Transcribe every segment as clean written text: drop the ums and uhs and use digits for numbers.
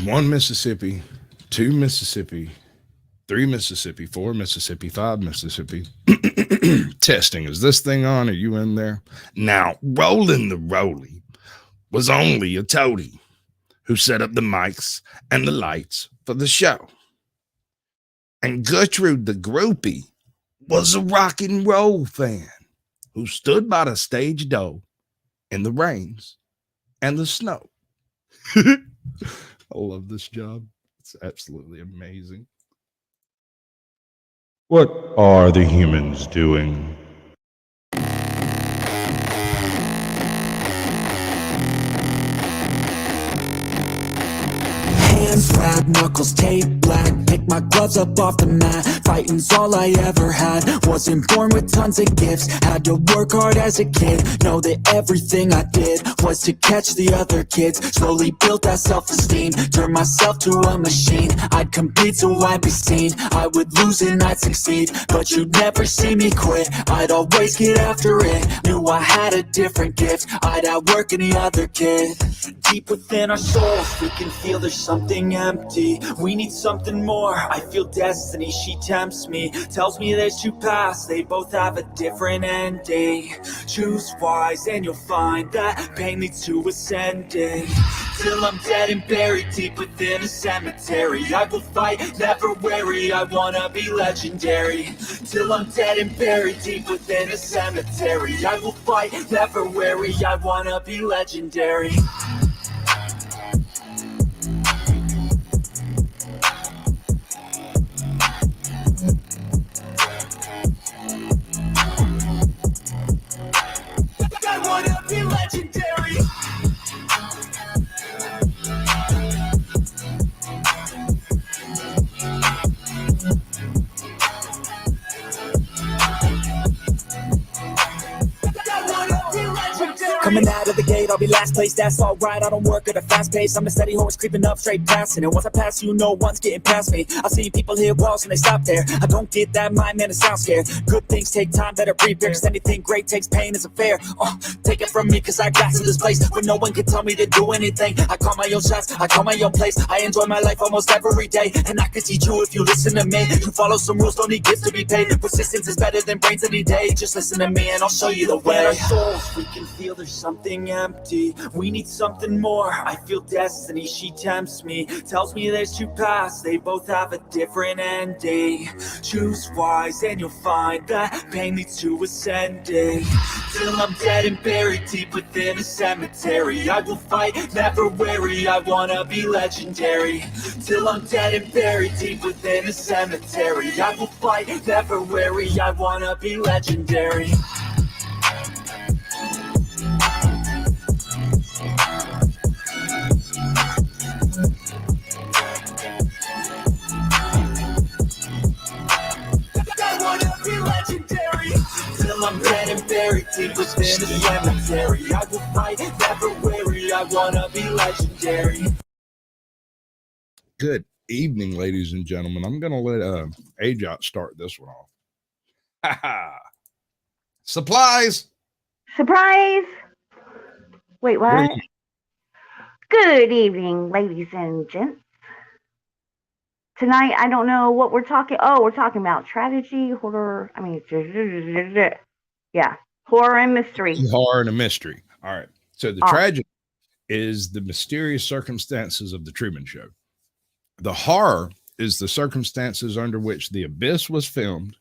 1 Mississippi, 2 Mississippi, 3 Mississippi, 4 Mississippi, 5 Mississippi. Testing. Is this thing on? Are you in there? Now, rolling the roly was only a toady who set up the mics and the lights for the show. And Gertrude the groupie was a rock and roll fan who stood by the stage door in the rains and the snow. I love this job. It's absolutely amazing. What are the humans doing? Hands red, knuckles taped black. Pick my gloves up off the mat. Fighting's all I ever had. Wasn't born with tons of gifts. Had to work hard as a kid. Know that everything I did was to catch the other kids. Slowly built that self-esteem. Turned myself to a machine. I'd compete so I'd be seen. I would lose and I'd succeed, but you'd never see me quit. I'd always get after it. Knew I had a different gift. I'd outwork any other kid. Deep within our souls, we can feel there's something empty. We need something more. I feel destiny, she tempts me. Tells me there's two paths, they both have a different ending. Choose wise and you'll find that pain leads to ascending. Till I'm dead and buried deep within a cemetery, I will fight, never weary, I wanna be legendary. Till I'm dead and buried deep within a cemetery, I will fight, never weary, I wanna be legendary. I wanna be legendary. Coming out of the gate, I'll be last place, that's alright. I don't work at a fast pace, I'm a steady horse creeping up, straight passing. And once I pass you, no one's getting past me. I've seen people hit walls and they stop there. I don't get that mind, man, it sounds scared. Good things take time, better prepare, cause anything great takes pain, it's a fair. Take it from me, cause I got to this place where no one can tell me to do anything. I call my own shots, I call my own place. I enjoy my life almost every day, and I can teach you if you listen to me. You follow some rules, don't need gifts to be paid. Persistence is better than brains any day. Just listen to me and I'll show you the way. In our souls, we can feel there's something empty. We need something more. I feel destiny, she tempts me. Tells me there's two paths, they both have a different ending. Choose wise and you'll find that pain leads to ascending. Till I'm dead and buried deep within a cemetery, I will fight, never weary, I wanna be legendary. Till I'm dead and buried deep within a cemetery, I will fight, never weary, I wanna be legendary. I wanna be legendary. Till I'm dead and buried deep within the cemetery, I will fight, never weary, I wanna be legendary. Good evening, ladies and gentlemen. I'm going to let Ajot start this one off. Ha ha. Supplies. Surprise! Wait, What what? do you- Good evening, ladies and gents. Tonight, I don't know what we're talking. Oh, we're talking about tragedy, horror. I mean, yeah, horror and mystery. Horror and a mystery. All right. So the Awesome. tragedy is the mysterious circumstances of the Truman Show. The horror is the circumstances under which The Abyss was filmed.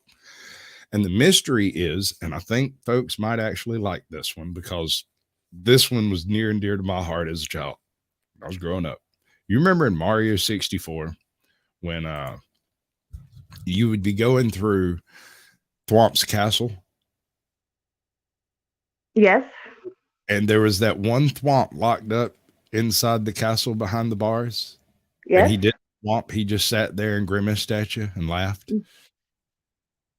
And the mystery is, and I think folks might actually like this one because this one was near and dear to my heart as a child. I was growing up. You remember in Mario 64 when you would be going through Thwomp's castle Yes. and there was that one Thwomp locked up inside the castle behind the bars? And Yes. he didn't Thwomp, he just sat there and grimaced at you and laughed.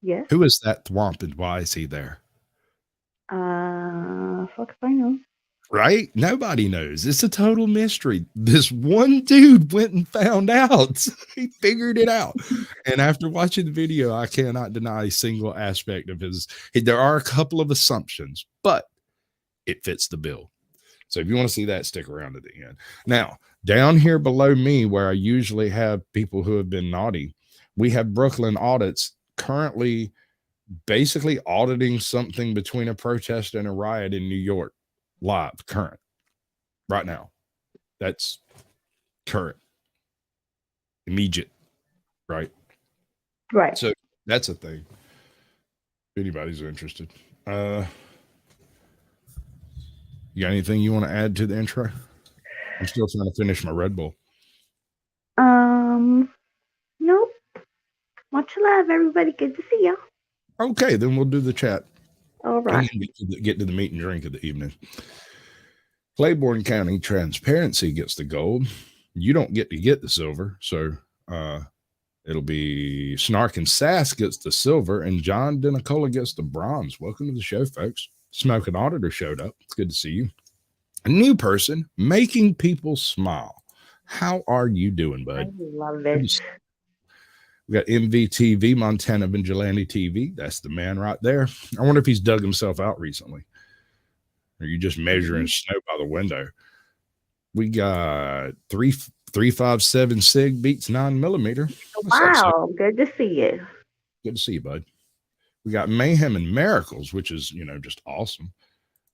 Yes. Who is that Thwomp and why is he there? Fuck if I know. Right? Nobody knows. It's a total mystery. This one dude went and found out. He figured it out. And after watching the video, I cannot deny a single aspect of his. There are a couple of assumptions, but it fits the bill. So if you want to see that, stick around at the end. Now, down here below me, where I usually have people who have been naughty, we have Brooklyn Audits currently basically auditing something between a protest and a riot in New York, live, current, right now. That's current, immediate, right? Right. So that's a thing. If anybody's interested. You got anything you want to add to the intro? I'm still trying to finish my Red Bull. Nope. Much love, everybody. Good to see you. Okay, then we'll do the chat. All right. Get to the meat and drink of the evening. Claiborne County Transparency gets the gold. You don't get to get the silver, so it'll be Snark and Sass gets the silver, and John Denicola gets the bronze. Welcome to the show, folks. Smoking Auditor showed up. It's good to see you. A new person making people smile. How are you doing, bud? I love it. We got MVTV, Montana Vigilante TV. That's the man right there. I wonder if he's dug himself out recently. Or are you just measuring snow by the window? We got 357 SIG beats 9mm. Wow, good to see you. Good to see you, bud. We got Mayhem and Miracles, which is, just awesome.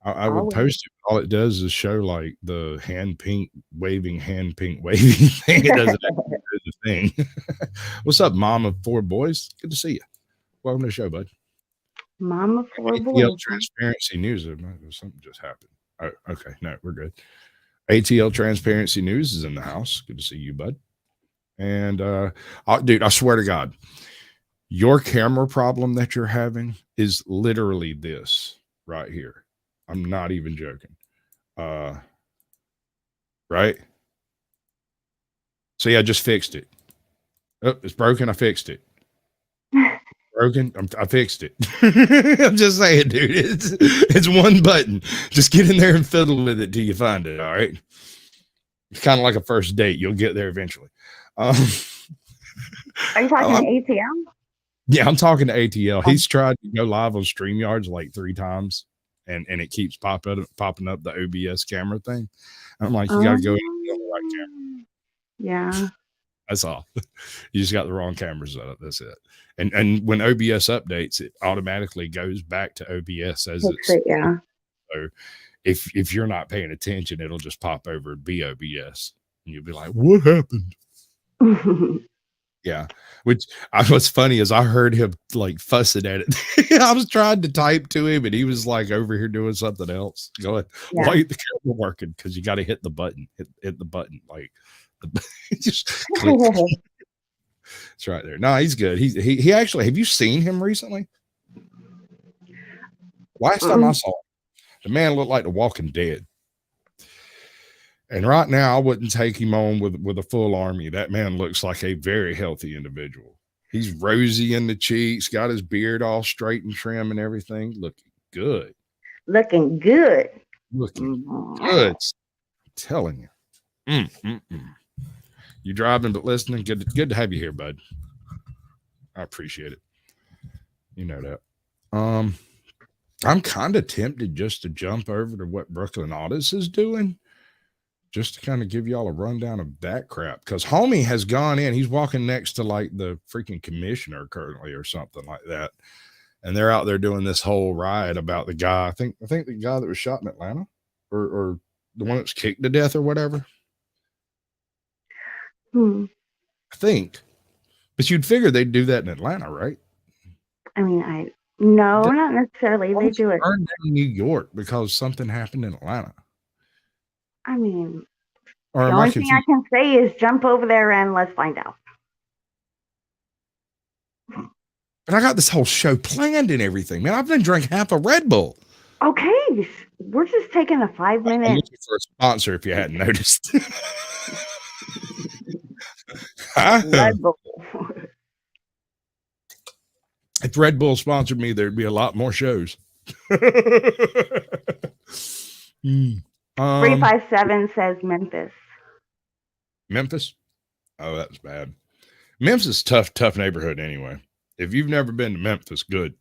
I would post it. All it does is show like the hand pink waving thing. It doesn't do the thing. What's up, mom of 4 boys? Good to see you. Welcome to the show, bud. Mom of 4 ATL boys. Transparency News. Something just happened. Oh, okay. No, we're good. ATL Transparency News is in the house. Good to see you, bud. And dude, I swear to God, your camera problem that you're having is literally this right here. I'm not even joking. Right? See, I just fixed it. Oh, it's broken. I fixed it. Broken. I fixed it. I'm just saying, dude. It's one button. Just get in there and fiddle with it till you find it. All right. It's kind of like a first date. You'll get there eventually. Are you talking to ATL? Yeah, I'm talking to ATL. He's tried to go live on StreamYards like 3 times, and it keeps popping up the OBS camera thing. I'm like, you got to go in on the right camera. Yeah. That's all. You just got the wrong cameras up. That's it. And when OBS updates, it automatically goes back to OBS as it's. Yeah. So if you're not paying attention, it'll just pop over and be OBS, and you'll be like, "What happened?" Yeah. What's funny is I heard him like fussing at it. I was trying to type to him, and he was like over here doing something else. Going, why ain't the camera working? Because you got to hit the button. Hit the button like. Just click. It's right there. No, he's good. He actually. Have you seen him recently? Last time I saw him, the man looked like the Walking Dead. And right now, I wouldn't take him on with a full army. That man looks like a very healthy individual. He's rosy in the cheeks, got his beard all straight and trim and everything. Looking good. Looking good. Looking good. I'm telling you. You driving but listening. Good to have you here, bud. I appreciate it. You know that. I'm kind of tempted just to jump over to what Brooklyn Audits is doing, just to kind of give y'all a rundown of that crap. Because homie has gone in. He's walking next to like the freaking commissioner currently or something like that. And they're out there doing this whole riot about the guy. I think the guy that was shot in Atlanta or the one that's kicked to death or whatever. I think. But you'd figure they'd do that in Atlanta, right? I mean, no, not necessarily. They do it in New York because something happened in Atlanta. I mean, the only thing I can say is jump over there and let's find out. But I got this whole show planned and everything, man. I've been drinking half a Red Bull. Okay, we're just taking a 5-minute. I'm looking for a sponsor if you hadn't noticed. Red Bull. If Red Bull sponsored me, there'd be a lot more shows. 357 says Memphis. Memphis? Oh, that's bad. Memphis is tough neighborhood anyway. If you've never been to Memphis, good.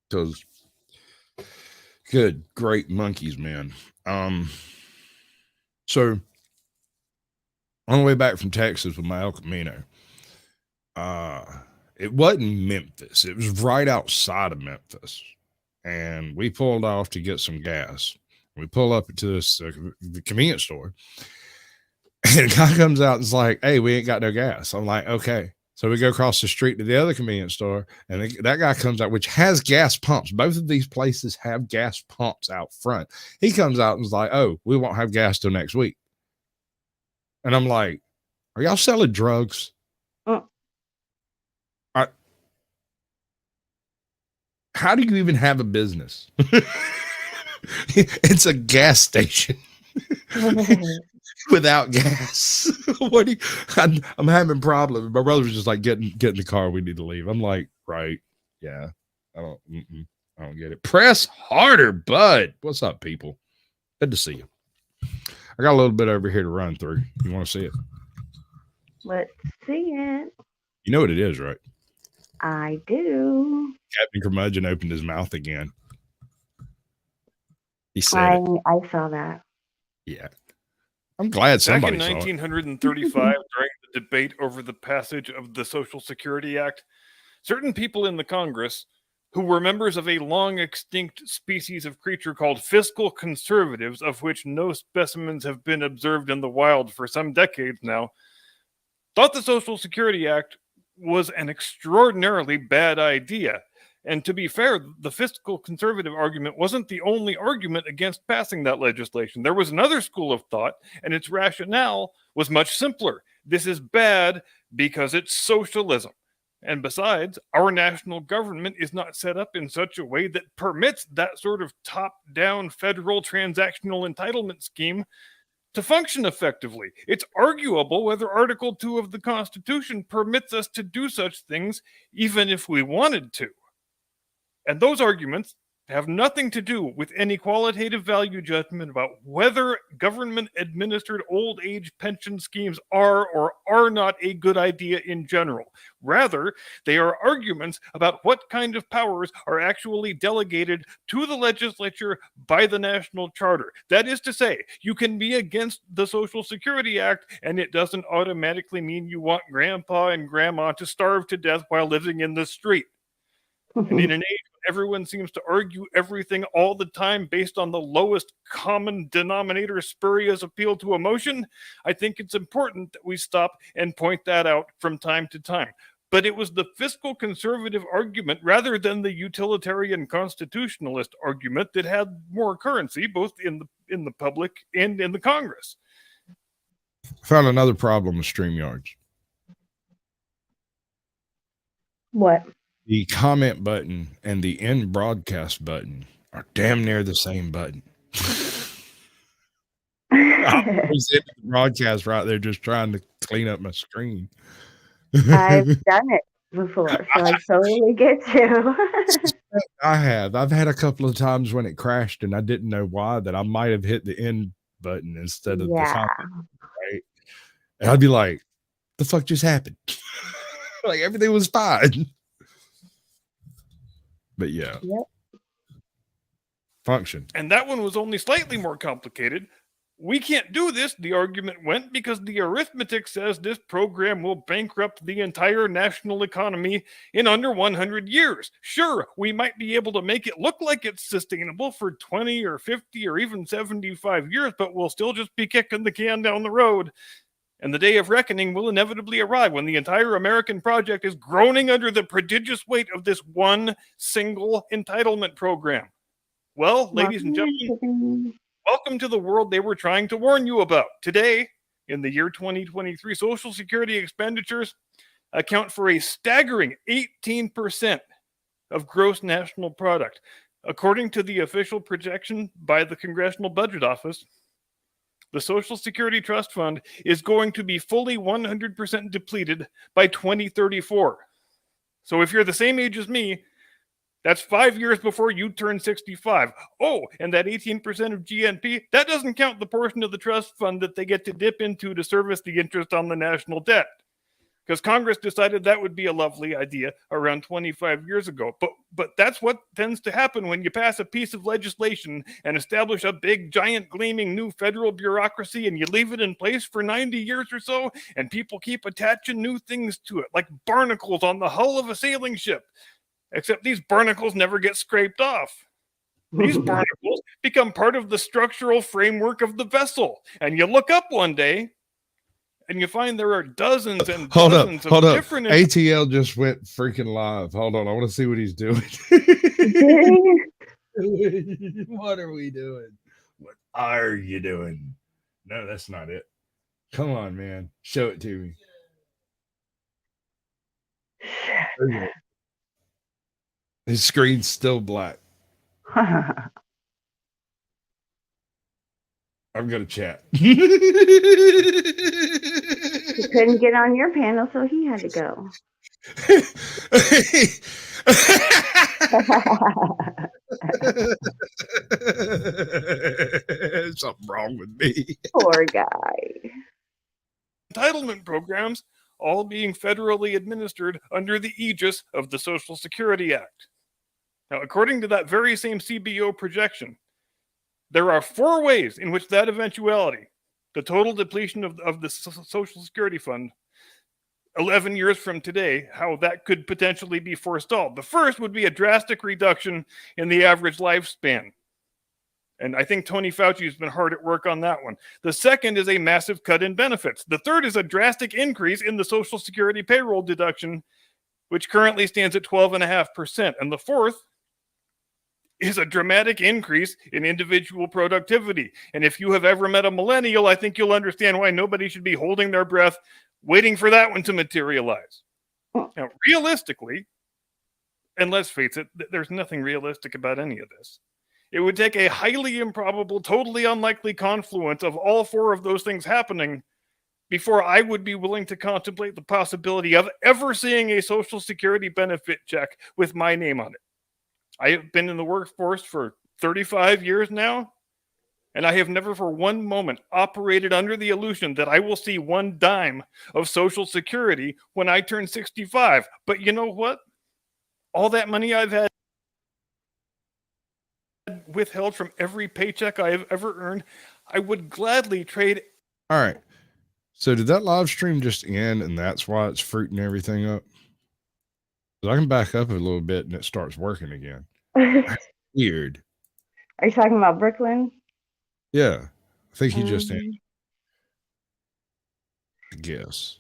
Because great monkeys, man. So on the way back from Texas with my El Camino, it wasn't Memphis. It was right outside of Memphis. And we pulled off to get some gas. We pull up to this the convenience store. And a guy comes out and is like, hey, we ain't got no gas. I'm like, okay. So we go across the street to the other convenience store, and that guy comes out, which has gas pumps. Both of these places have gas pumps out front. He comes out and is like, oh, we won't have gas till next week. And I'm like, are y'all selling drugs? How do you even have a business? It's a gas station. Without gas. I'm having problems. My brother was just like, get in the car, we need to leave. I'm like, right, yeah. I don't get it. Press harder, bud. What's up, people? Good to see you. I got a little bit over here to run through. You want to see it? Let's see it. You know what it is, right? I do. Captain Curmudgeon opened his mouth again. He said I saw that. Yeah. I'm glad somebody Back in 1935, during the debate over the passage of the Social Security Act, certain people in the Congress, who were members of a long-extinct species of creature called fiscal conservatives, of which no specimens have been observed in the wild for some decades now, thought the Social Security Act was an extraordinarily bad idea. And to be fair, the fiscal conservative argument wasn't the only argument against passing that legislation. There was another school of thought, and its rationale was much simpler. This is bad because it's socialism. And besides, our national government is not set up in such a way that permits that sort of top-down federal transactional entitlement scheme to function effectively. It's arguable whether Article 2 of the Constitution permits us to do such things, even if we wanted to. And those arguments have nothing to do with any qualitative value judgment about whether government-administered old age pension schemes are or are not a good idea in general. Rather, they are arguments about what kind of powers are actually delegated to the legislature by the National Charter. That is to say, you can be against the Social Security Act, and it doesn't automatically mean you want grandpa and grandma to starve to death while living in the street. And in an age when everyone seems to argue everything all the time based on the lowest common denominator spurious appeal to emotion, I think it's important that we stop and point that out from time to time. But it was the fiscal conservative argument rather than the utilitarian constitutionalist argument that had more currency, both in the public and in the Congress. I found another problem with StreamYards. What? The comment button and the end broadcast button are damn near the same button. I was in the broadcast right there just trying to clean up my screen. I've done it before, so I totally get you. I have. I've had a couple of times when it crashed and I didn't know why, that I might have hit the end button instead of the comment, right? And I'd be like, the fuck just happened? Like everything was fine. But yeah. Yep. Function. And that one was only slightly more complicated. We can't do this, the argument went, because the arithmetic says this program will bankrupt the entire national economy in under 100 years. Sure, we might be able to make it look like it's sustainable for 20 or 50 or even 75 years, but we'll still just be kicking the can down the road. And the day of reckoning will inevitably arrive when the entire American project is groaning under the prodigious weight of this one single entitlement program. Well, ladies and gentlemen, welcome to the world they were trying to warn you about. Today, in the year 2023, Social Security expenditures account for a staggering 18% of gross national product. According to the official projection by the Congressional Budget Office, the Social Security Trust Fund is going to be fully 100% depleted by 2034. So if you're the same age as me, that's 5 years before you turn 65. Oh, and that 18% of GNP, that doesn't count the portion of the trust fund that they get to dip into to service the interest on the national debt. because Congress decided that would be a lovely idea around 25 years ago. But that's what tends to happen when you pass a piece of legislation and establish a big, giant, gleaming new federal bureaucracy, and you leave it in place for 90 years or so, and people keep attaching new things to it, like barnacles on the hull of a sailing ship. Except these barnacles never get scraped off. These barnacles become part of the structural framework of the vessel. And you look up one day, and you find there are dozens and dozens of different... ATL just went freaking live. Hold on. I want to see what he's doing. What are we doing? What are you doing? No, that's not it. Come on, man. Show it to me. His screen's still black. I'm going to chat. He couldn't get on your panel, so he had to go. Something wrong with me. Poor guy. Entitlement programs, all being federally administered under the aegis of the Social Security Act. Now, according to that very same CBO projection, there are 4 ways in which that eventuality, the total depletion of the Social Security Fund, 11 years from today, how that could potentially be forestalled. The first would be a drastic reduction in the average lifespan. And I think Tony Fauci has been hard at work on that one. The second is a massive cut in benefits. The third is a drastic increase in the Social Security payroll deduction, which currently stands at 12.5%. And the fourth is a dramatic increase in individual productivity. And if you have ever met a millennial, I think you'll understand why nobody should be holding their breath waiting for that one to materialize. Now, realistically, and let's face it, there's nothing realistic about any of this. It would take a highly improbable, totally unlikely confluence of all 4 of those things happening before I would be willing to contemplate the possibility of ever seeing a Social Security benefit check with my name on it. I have been in the workforce for 35 years now, and I have never for one moment operated under the illusion that I will see 1 dime of Social Security when I turn 65. But you know what? All that money I've had withheld from every paycheck I have ever earned, I would gladly trade. All right. So did that live stream just end, and that's why it's fruiting everything up? I can back up a little bit and it starts working again. That's weird. Are you talking about Brooklyn? Yeah. I think he just ended. I guess.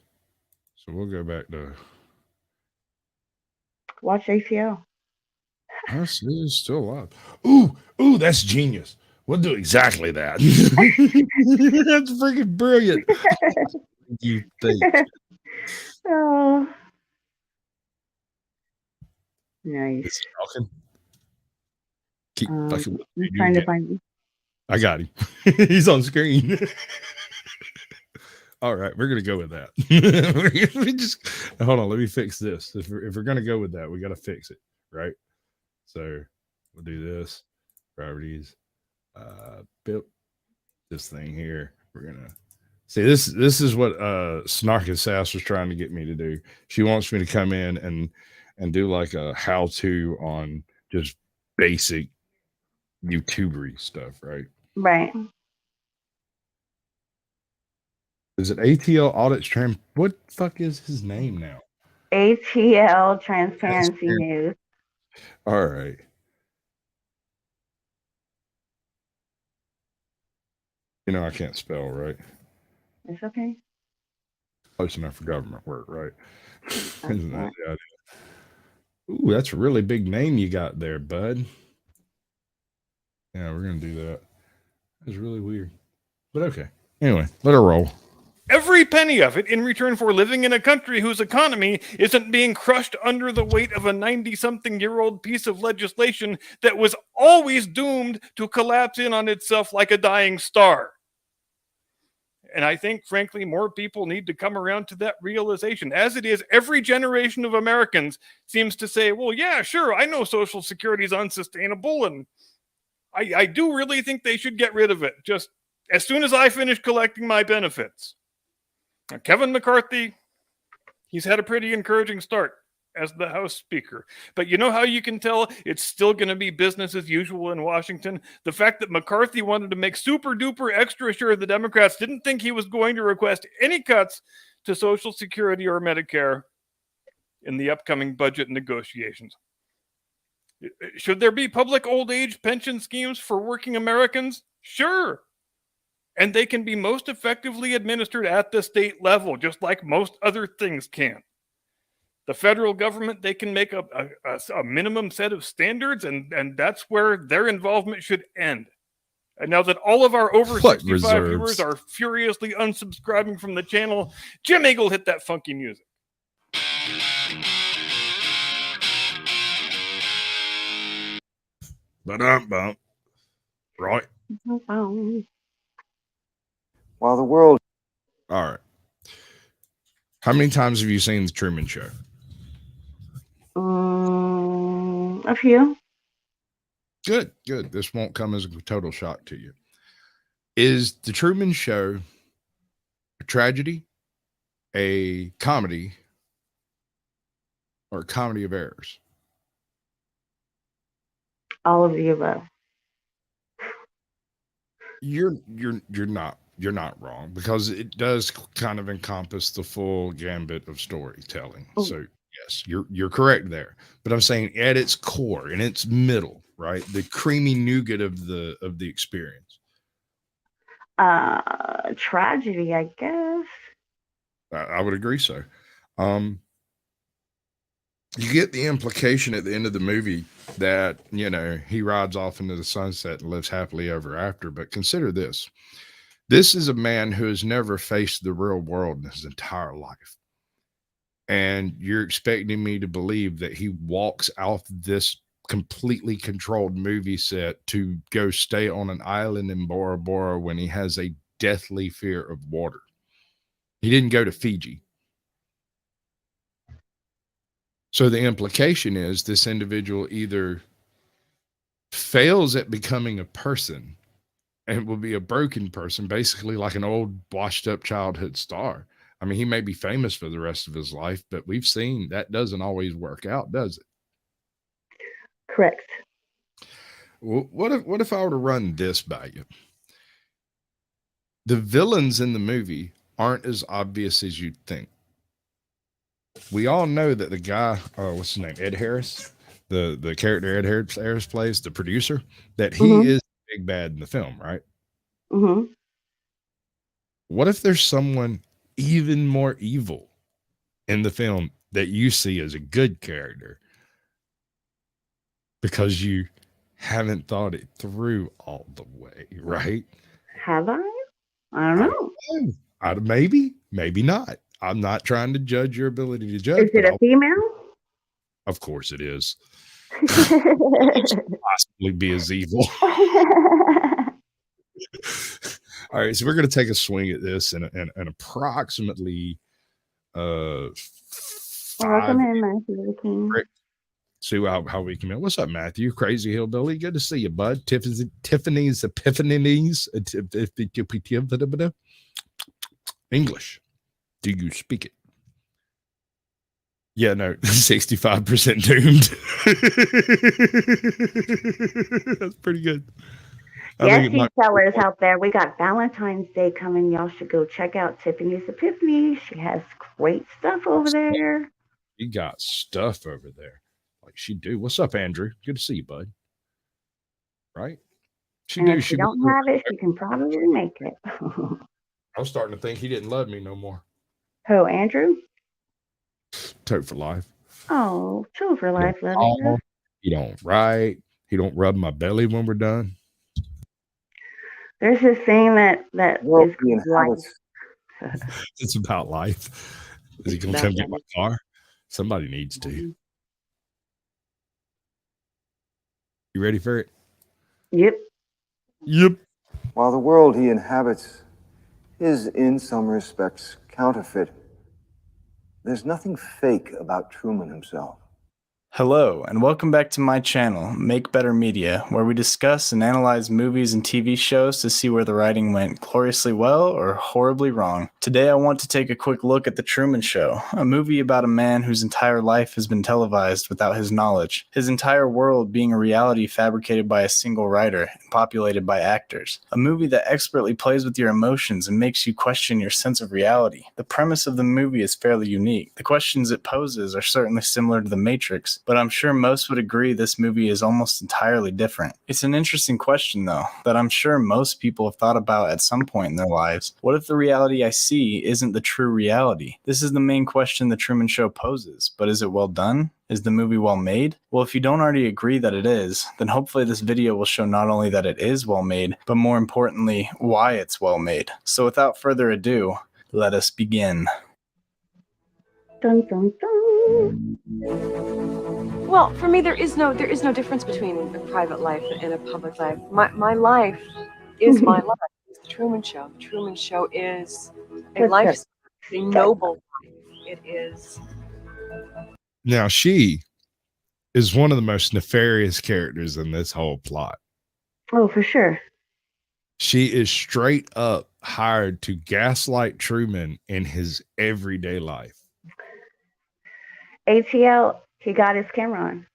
So we'll go back to watch ACL. I see it's still alive. Ooh, that's genius. We'll do exactly that. That's freaking brilliant. You think? Oh. Nice. It's talking. Keep fucking. I'm trying to find you. I got him. He's on screen. All right, we're gonna go with that. We just hold on. Let me fix this. If we're gonna go with that, we gotta fix it, right? So we'll do this. Properties. Built this thing here. We're gonna see this. This is what Snarky Sass was trying to get me to do. She wants me to come in and do like a how-to on just basic YouTubery stuff, right? Right. Is it ATL Audits Tram? What the fuck is his name now? ATL Transparency News. All right. You know I can't spell, right? It's okay. Close enough for government work, right? Isn't that the idea? Ooh, that's a really big name you got there, bud. Yeah, we're gonna do that. That's really weird, but okay. Anyway, let her roll. Every penny of it in return for living in a country whose economy isn't being crushed under the weight of a 90-something-year-old piece of legislation that was always doomed to collapse in on itself like a dying star. And I think, frankly, more people need to come around to that realization. As it is, every generation of Americans seems to say, well, yeah, sure, I know Social Security is unsustainable, and I do really think they should get rid of it just as soon as I finish collecting my benefits. Now, Kevin McCarthy, He's had a pretty encouraging start as the House Speaker. But you know how you can tell it's still going to be business as usual in Washington? The fact that McCarthy wanted to make super duper extra sure the Democrats didn't think he was going to request any cuts to Social Security or Medicare in the upcoming budget negotiations. Should there be public old age pension schemes for working Americans? Sure. And they can be most effectively administered at the state level, just like most other things can. The federal government, they can make a minimum set of standards, and that's where their involvement should end. And now that all of our over 65 viewers are furiously unsubscribing from the channel, Jim Eagle, hit that funky music. Ba-dum-bum. Right. While the world... All right. How many times have you seen the Truman Show? A few. Good, good. This won't come as a total shock to you. Is the Truman Show a tragedy, a comedy, or a comedy of errors? All of the above. You're not wrong, because it does kind of encompass the full gambit of storytelling. Oh. So yes, you're correct there. But I'm saying at its core, in its middle, right, the creamy nougat of the experience. Tragedy, I guess. I would agree so. You get the implication at the end of the movie that, you know, he rides off into the sunset and lives happily ever after. But consider this. This is a man who has never faced the real world in his entire life. And you're expecting me to believe that he walks off this completely controlled movie set to go stay on an island in Bora Bora when he has a deathly fear of water. He didn't go to Fiji. So the implication is this individual either fails at becoming a person and will be a broken person, basically like an old washed up childhood star. I mean, he may be famous for the rest of his life, but we've seen that doesn't always work out, does it? Correct. Well, what if I were to run this by you? The villains in the movie aren't as obvious as you'd think. We all know that the guy, what's his name, Ed Harris, the character Ed Harris plays, the producer, that he is the big bad in the film, right? Mm-hmm. What if there's someone even more evil in the film that you see as a good character because you haven't thought it through all the way, right? Have I? I don't know. Maybe, maybe not. I'm not trying to judge your ability to judge. Is it a female? Of course it is. Possibly be as evil. All right, so we're going to take a swing at this and approximately Welcome in, Matthew the King. See how we can. What's up, Matthew? Crazy hillbilly. Good to see you, bud. Tiffany's Epiphanies. English. Do you speak it? Yeah, no, 65% doomed. That's pretty good. Yes, you sellers out there, we got Valentine's Day coming. Y'all should go check out Tiffany's Epiphany. She has great stuff over there. You got stuff over there. Like she do. What's up, Andrew? Good to see you, bud. Right? And if she don't have it, she can probably make it. I'm starting to think he didn't love me no more. Who, Andrew? Toad for life. Oh, Toad for life, love you. He don't write. He don't rub my belly when we're done. There's this thing that is life. It's about life. Is he gonna come get my car? Somebody needs to. You ready for it? Yep. While the world he inhabits is in some respects counterfeit, there's nothing fake about Truman himself. Hello, and welcome back to my channel, Make Better Media, where we discuss and analyze movies and TV shows to see where the writing went gloriously well or horribly wrong. Today I want to take a quick look at The Truman Show, a movie about a man whose entire life has been televised without his knowledge, his entire world being a reality fabricated by a single writer and populated by actors. A movie that expertly plays with your emotions and makes you question your sense of reality. The premise of the movie is fairly unique. The questions it poses are certainly similar to The Matrix, but I'm sure most would agree this movie is almost entirely different. It's an interesting question, though, that I'm sure most people have thought about at some point in their lives. What if the reality I see isn't the true reality? This is the main question The Truman Show poses, but is it well done? Is the movie well made? Well, if you don't already agree that it is, then hopefully this video will show not only that it is well made, but more importantly, why it's well made. So without further ado, let us begin. Dun, dun, dun. Well, for me, there is no difference between a private life and a public life. My life is my life. It's the Truman Show. The Truman Show is a life, a noble life. It is. Now, she is one of the most nefarious characters in this whole plot. Oh, for sure. She is straight up hired to gaslight Truman in his everyday life. ATL, he got his camera on.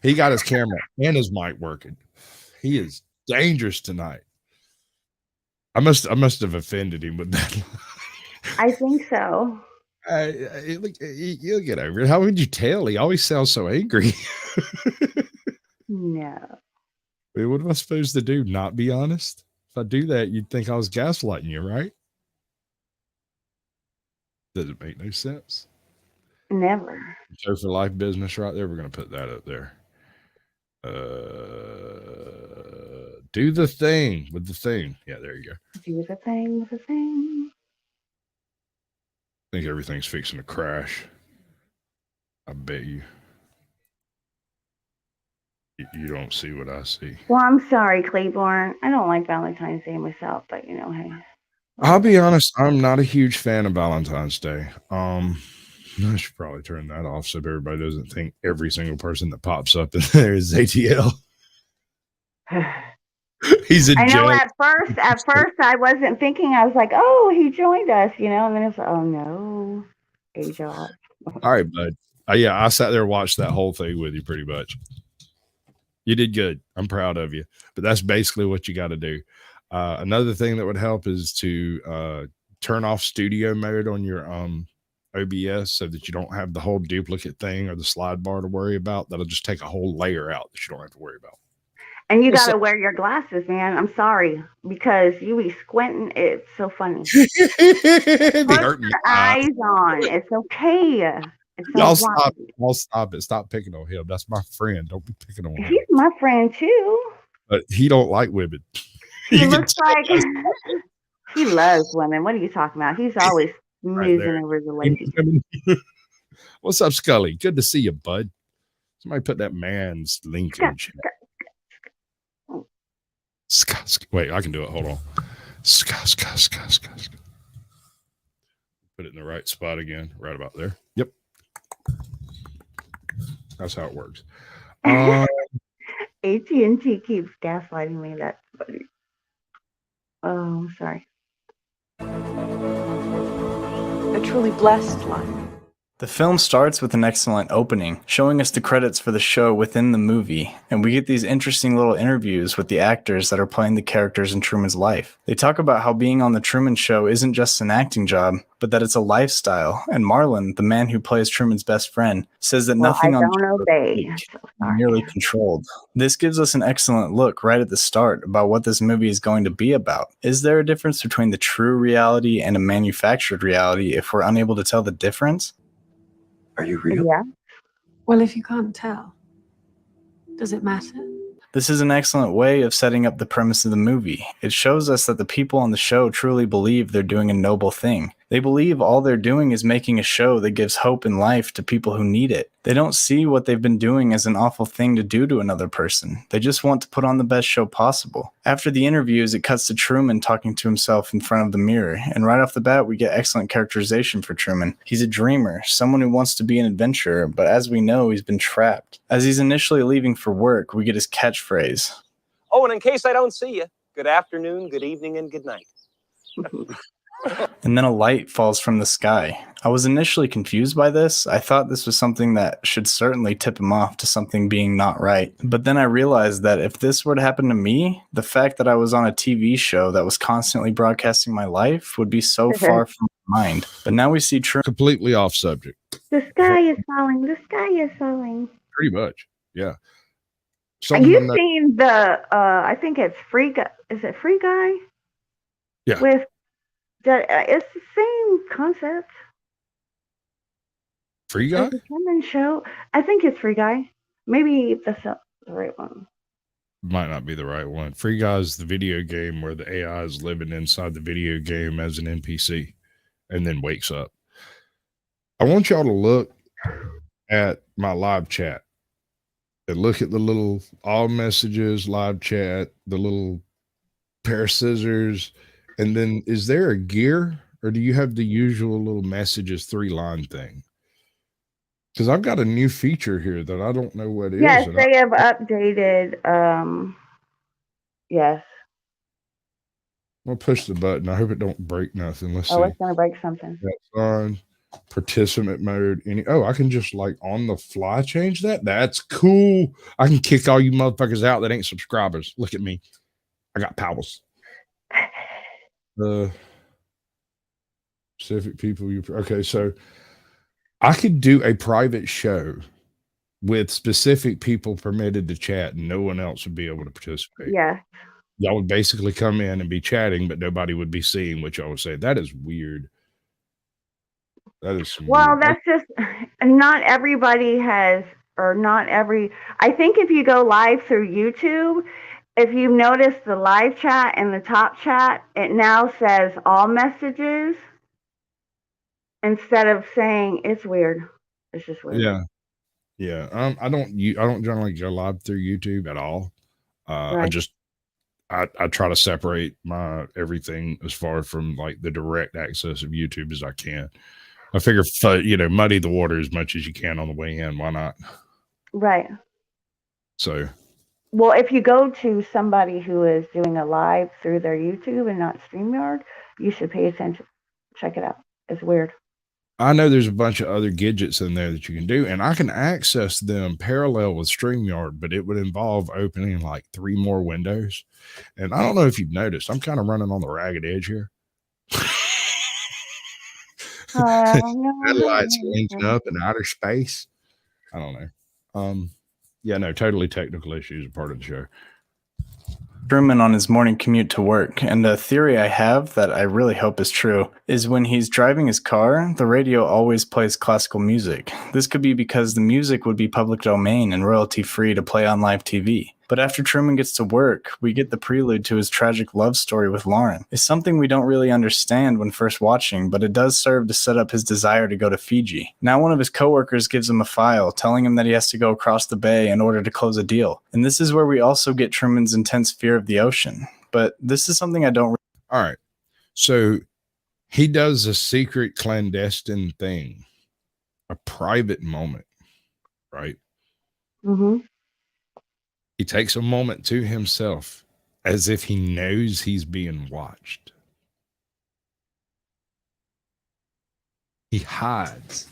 He got his camera and his mic working. He is dangerous tonight. I must have offended him with that. I think so. You'll get over it. How would you tell? He always sounds so angry. No. I mean, what am I supposed to do? Not be honest? If I do that, you'd think I was gaslighting you, right? Does it make no sense? Never. Show for life business right there. We're going to put that up there. Do the thing with the thing. Yeah, there you go. Do the thing with the thing. I think everything's fixing to crash. I bet you. You don't see what I see. Well, I'm sorry, Claiborne. I don't like Valentine's Day myself, but you know, hey. I'll be honest, I'm not a huge fan of Valentine's Day. I should probably turn that off so everybody doesn't think every single person that pops up in there is ATL. He's a I know joke. at first I wasn't thinking. I was like, oh, he joined us, you know, and then it's like, oh no, AJ. All right, bud. Yeah, I sat there and watched that whole thing with you pretty much. You did good. I'm proud of you. But that's basically what you got to do. Another thing that would help is to turn off studio mode on your OBS so that you don't have the whole duplicate thing or the slide bar to worry about. That'll just take a whole layer out that you don't have to worry about. And you got to wear your glasses, man. I'm sorry, because you be squinting. It's so funny. Put your eyes on. It's okay. It's Y'all stop it. I'll stop it. Stop picking on him. That's my friend. Don't be picking on him. He's my friend too. But he don't like women. He looks like he loves women. What are you talking about? He's always snoozing over the ladies. What's up, Scully? Good to see you, bud. Somebody put that man's link in chat. Wait, I can do it. Hold on. Put it in the right spot again. Right about there. Yep. That's how it works. AT&T keeps gaslighting me. That's funny. Oh, sorry. A truly blessed life. The film starts with an excellent opening, showing us the credits for the show within the movie, and we get these interesting little interviews with the actors that are playing the characters in Truman's life. They talk about how being on the Truman Show isn't just an acting job, but that it's a lifestyle, and Marlon, the man who plays Truman's best friend, says that nothing on the show is merely controlled. This gives us an excellent look right at the start about what this movie is going to be about. Is there a difference between the true reality and a manufactured reality if we're unable to tell the difference? Are you real? Yeah. Well, if you can't tell, does it matter? This is an excellent way of setting up the premise of the movie. It shows us that the people on the show truly believe they're doing a noble thing. They believe all they're doing is making a show that gives hope in life to people who need it. They don't see what they've been doing as an awful thing to do to another person. They just want to put on the best show possible. After the interviews, it cuts to Truman talking to himself in front of the mirror, and right off the bat, we get excellent characterization for Truman. He's a dreamer, someone who wants to be an adventurer, but as we know, he's been trapped. As he's initially leaving for work, we get his catchphrase. Oh, and in case I don't see you, good afternoon, good evening, and good night. And then a light falls from the sky. I was initially confused by this. I thought this was something that should certainly tip him off to something being not right. But then I realized that if this were to happen to me, the fact that I was on a TV show that was constantly broadcasting my life would be so far from my mind. But now we see Truman. Completely off subject. The sky is falling. The sky is falling. Pretty much, yeah. You've seen the, I think it's Free Guy. Is it Free Guy? Yeah. With it's the same concept. Free Guy? It's a Truman Show. I think it's Free Guy. Maybe that's not the right one. Might not be the right one. Free Guy is the video game where the AI is living inside the video game as an NPC and then wakes up. I want y'all to look at my live chat and look at the little all messages, live chat, the little pair of scissors. And then is there a gear or do you have the usual little messages 3-line thing? Because I've got a new feature here that I don't know what it is. Yes, they have updated. Yes. I'll push the button. I hope it don't break nothing. Let's see. Oh, it's going to break something. That's on participant mode. I can just like on the fly change that. That's cool. I can kick all you motherfuckers out that ain't subscribers. Look at me. I got powers. Specific people. Okay, so I could do a private show with specific people permitted to chat and no one else would be able to participate. Yeah. Y'all would basically come in and be chatting, but nobody would be seeing what y'all would say. That is weird. That is well, weird. that's just not everybody has, or not every. I think if you go live through YouTube, if you notice the live chat and the top chat, it now says all messages instead of saying it's weird. It's just weird. Yeah. Yeah. I don't generally go live through YouTube at all. Right. I try to separate my everything as far from like the direct access of YouTube as I can. I figure, muddy the water as much as you can on the way in. Why not? Right. So. Well, if you go to somebody who is doing a live through their YouTube and not StreamYard, you should pay attention. Check it out. It's weird. I know there's a bunch of other gadgets in there that you can do, and I can access them parallel with StreamYard, but it would involve opening like 3 more windows. And I don't know if you've noticed, I'm kind of running on the ragged edge here. Satellites linking up in outer space. I don't know. Yeah, no, totally technical issues are part of the show. Truman on his morning commute to work, and a theory I have that I really hope is true is when he's driving his car, the radio always plays classical music. This could be because the music would be public domain and royalty free to play on live TV. But after Truman gets to work, we get the prelude to his tragic love story with Lauren. It's something we don't really understand when first watching, but it does serve to set up his desire to go to Fiji. Now one of his coworkers gives him a file telling him that he has to go across the bay in order to close a deal. And this is where we also get Truman's intense fear of the ocean. But this is something I don't... All right. So he does a secret clandestine thing, a private moment, right? Mm-hmm. He takes a moment to himself as if he knows he's being watched. He hides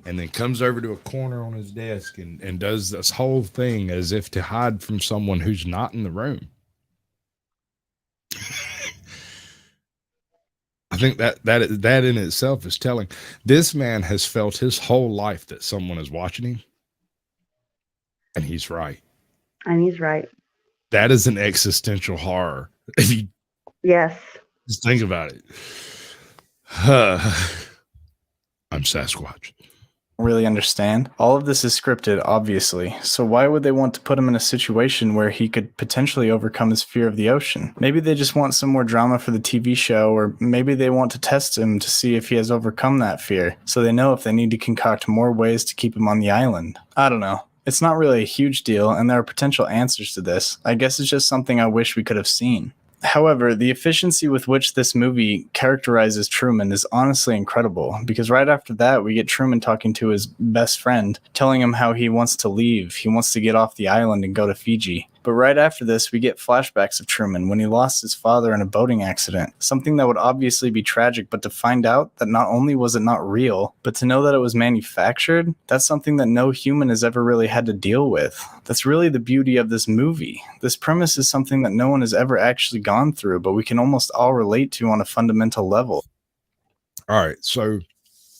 and then comes over to a corner on his desk and does this whole thing as if to hide from someone who's not in the room. I think that in itself is telling. This man has felt his whole life that someone is watching him, and he's right. And he's right. That is an existential horror. If you yes, just think about it. I'm Sasquatch. really understand. All of this is scripted, obviously, so why would they want to put him in a situation where he could potentially overcome his fear of the ocean? Maybe they just want some more drama for the TV show, or maybe they want to test him to see if he has overcome that fear, so they know if they need to concoct more ways to keep him on the island. I don't know. It's not really a huge deal, and there are potential answers to this. I guess it's just something I wish we could have seen. However, the efficiency with which this movie characterizes Truman is honestly incredible, because right after that, we get Truman talking to his best friend, telling him how he wants to leave. He wants to get off the island and go to Fiji. But right after this, we get flashbacks of Truman when he lost his father in a boating accident, something that would obviously be tragic, but to find out that not only was it not real, but to know that it was manufactured, that's something that no human has ever really had to deal with. That's really the beauty of this movie. This premise is something that no one has ever actually gone through, but we can almost all relate to on a fundamental level. All right. So,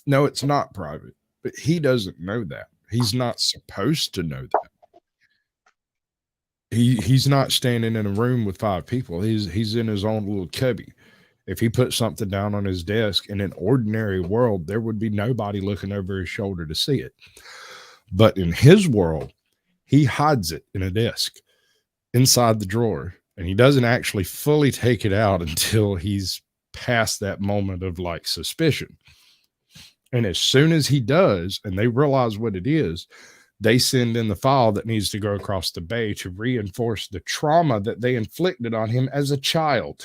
no, it's not private, but he doesn't know that. He's not supposed to know that. He's not standing in a room with 5 people. He's in his own little cubby. If he put something down on his desk in an ordinary world, there would be nobody looking over his shoulder to see it. But in his world, he hides it in a desk inside the drawer, and he doesn't actually fully take it out until he's past that moment of like suspicion. And as soon as he does, and they realize what it is, they send in the file that needs to go across the bay to reinforce the trauma that they inflicted on him as a child.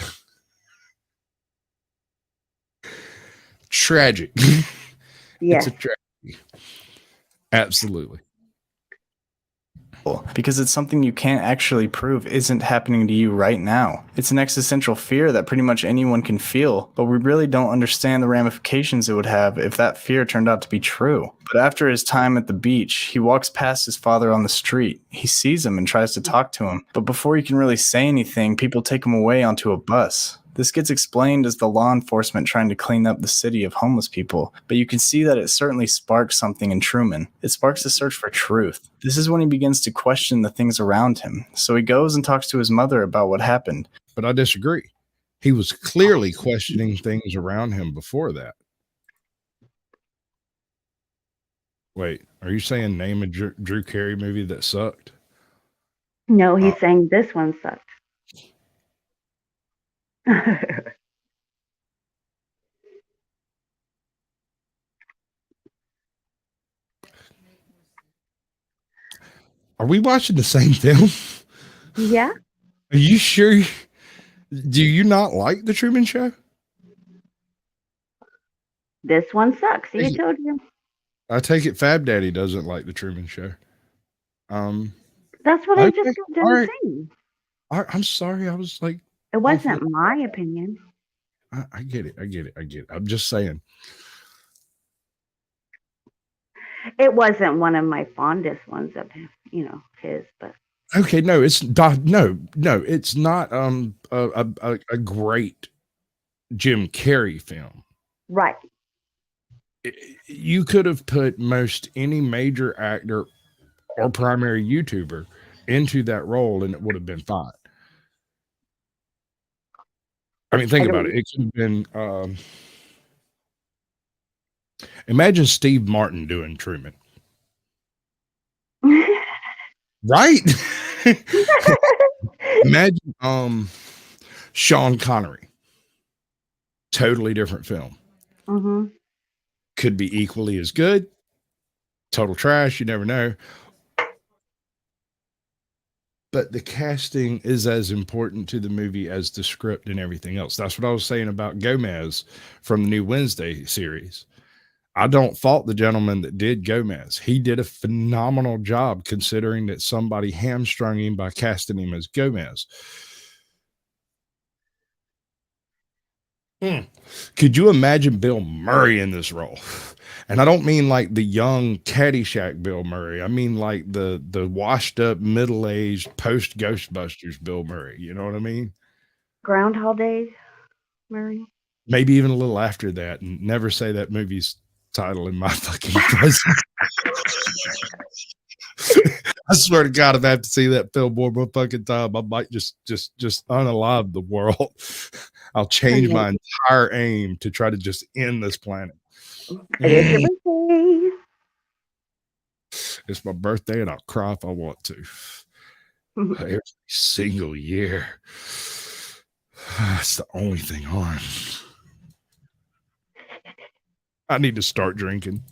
Tragic. Yes. It's a tragedy. Absolutely. Because it's something you can't actually prove isn't happening to you right now. It's an existential fear that pretty much anyone can feel, but we really don't understand the ramifications it would have if that fear turned out to be true. But after his time at the beach, he walks past his father on the street. He sees him and tries to talk to him, but before he can really say anything, people take him away onto a bus. This gets explained as the law enforcement trying to clean up the city of homeless people, but you can see that it certainly sparks something in Truman. It sparks a search for truth. This is when he begins to question the things around him, so he goes and talks to his mother about what happened. But I disagree. He was clearly questioning things around him before that. Wait, are you saying name a Drew Carey movie that sucked? No, he's saying this one sucked. Are we watching the same film? Yeah. Are you sure? Do you not like The Truman Show? This one sucks. You told you. I take it Fab Daddy doesn't like The Truman Show. That's what I just got done saying. I'm sorry. I was like, it wasn't my opinion. I get it. I'm just saying. It wasn't one of my fondest ones of him, his, but okay, no, it's not. No, it's not. A great Jim Carrey film, right? You could have put most any major actor or primary YouTuber into that role, and it would have been fine. I mean, think about it. It could have been. Imagine Steve Martin doing Truman. Right? Imagine Sean Connery. Totally different film. Mm-hmm. Could be equally as good. Total trash. You never know. But the casting is as important to the movie as the script and everything else. That's what I was saying about Gomez from the new Wednesday series. I don't fault the gentleman that did Gomez. He did a phenomenal job considering that somebody hamstrung him by casting him as Gomez. Could you imagine Bill Murray in this role? And I don't mean like the young Caddyshack Bill Murray. I mean like the washed up, middle-aged, post Ghostbusters Bill Murray. You know what I mean? Groundhog Day Murray. Maybe even a little after that, and never say that movie's title in my fucking presence. I swear to God, if I have to see that film one more fucking time, I might just unalive the world. I'll change my entire aim to try to just end this planet. It is your birthday. It's my birthday and I'll cry if I want to. Every single year. That's the only thing on. I need to start drinking.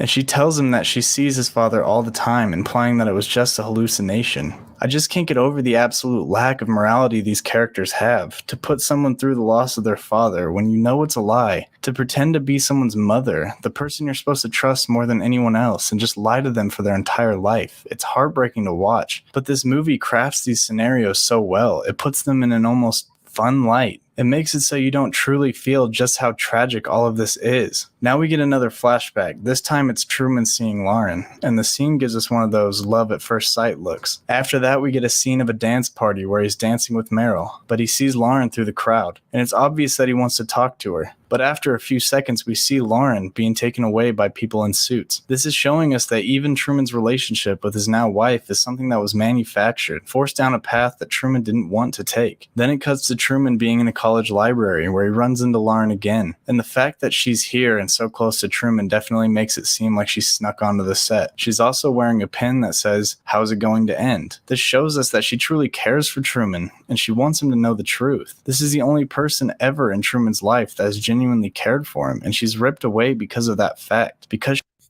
And she tells him that she sees his father all the time, implying that it was just a hallucination. I just can't get over the absolute lack of morality these characters have. To put someone through the loss of their father when you know it's a lie. To pretend to be someone's mother, the person you're supposed to trust more than anyone else, and just lie to them for their entire life. It's heartbreaking to watch. But this movie crafts these scenarios so well. It puts them in an almost fun light. It makes it so you don't truly feel just how tragic all of this is. Now we get another flashback. This time it's Truman seeing Lauren, and the scene gives us one of those love at first sight looks. After that, we get a scene of a dance party where he's dancing with Meryl, but he sees Lauren through the crowd, and it's obvious that he wants to talk to her. But after a few seconds, we see Lauren being taken away by people in suits. This is showing us that even Truman's relationship with his now wife is something that was manufactured, forced down a path that Truman didn't want to take. Then it cuts to Truman being in a college library where he runs into Lauren again. And the fact that she's here and so close to Truman definitely makes it seem like she snuck onto the set. She's also wearing a pin that says, "How's it going to end?" This shows us that she truly cares for Truman and she wants him to know the truth. This is the only person ever in Truman's life that has genuinely cared for him, and she's ripped away because of that fact.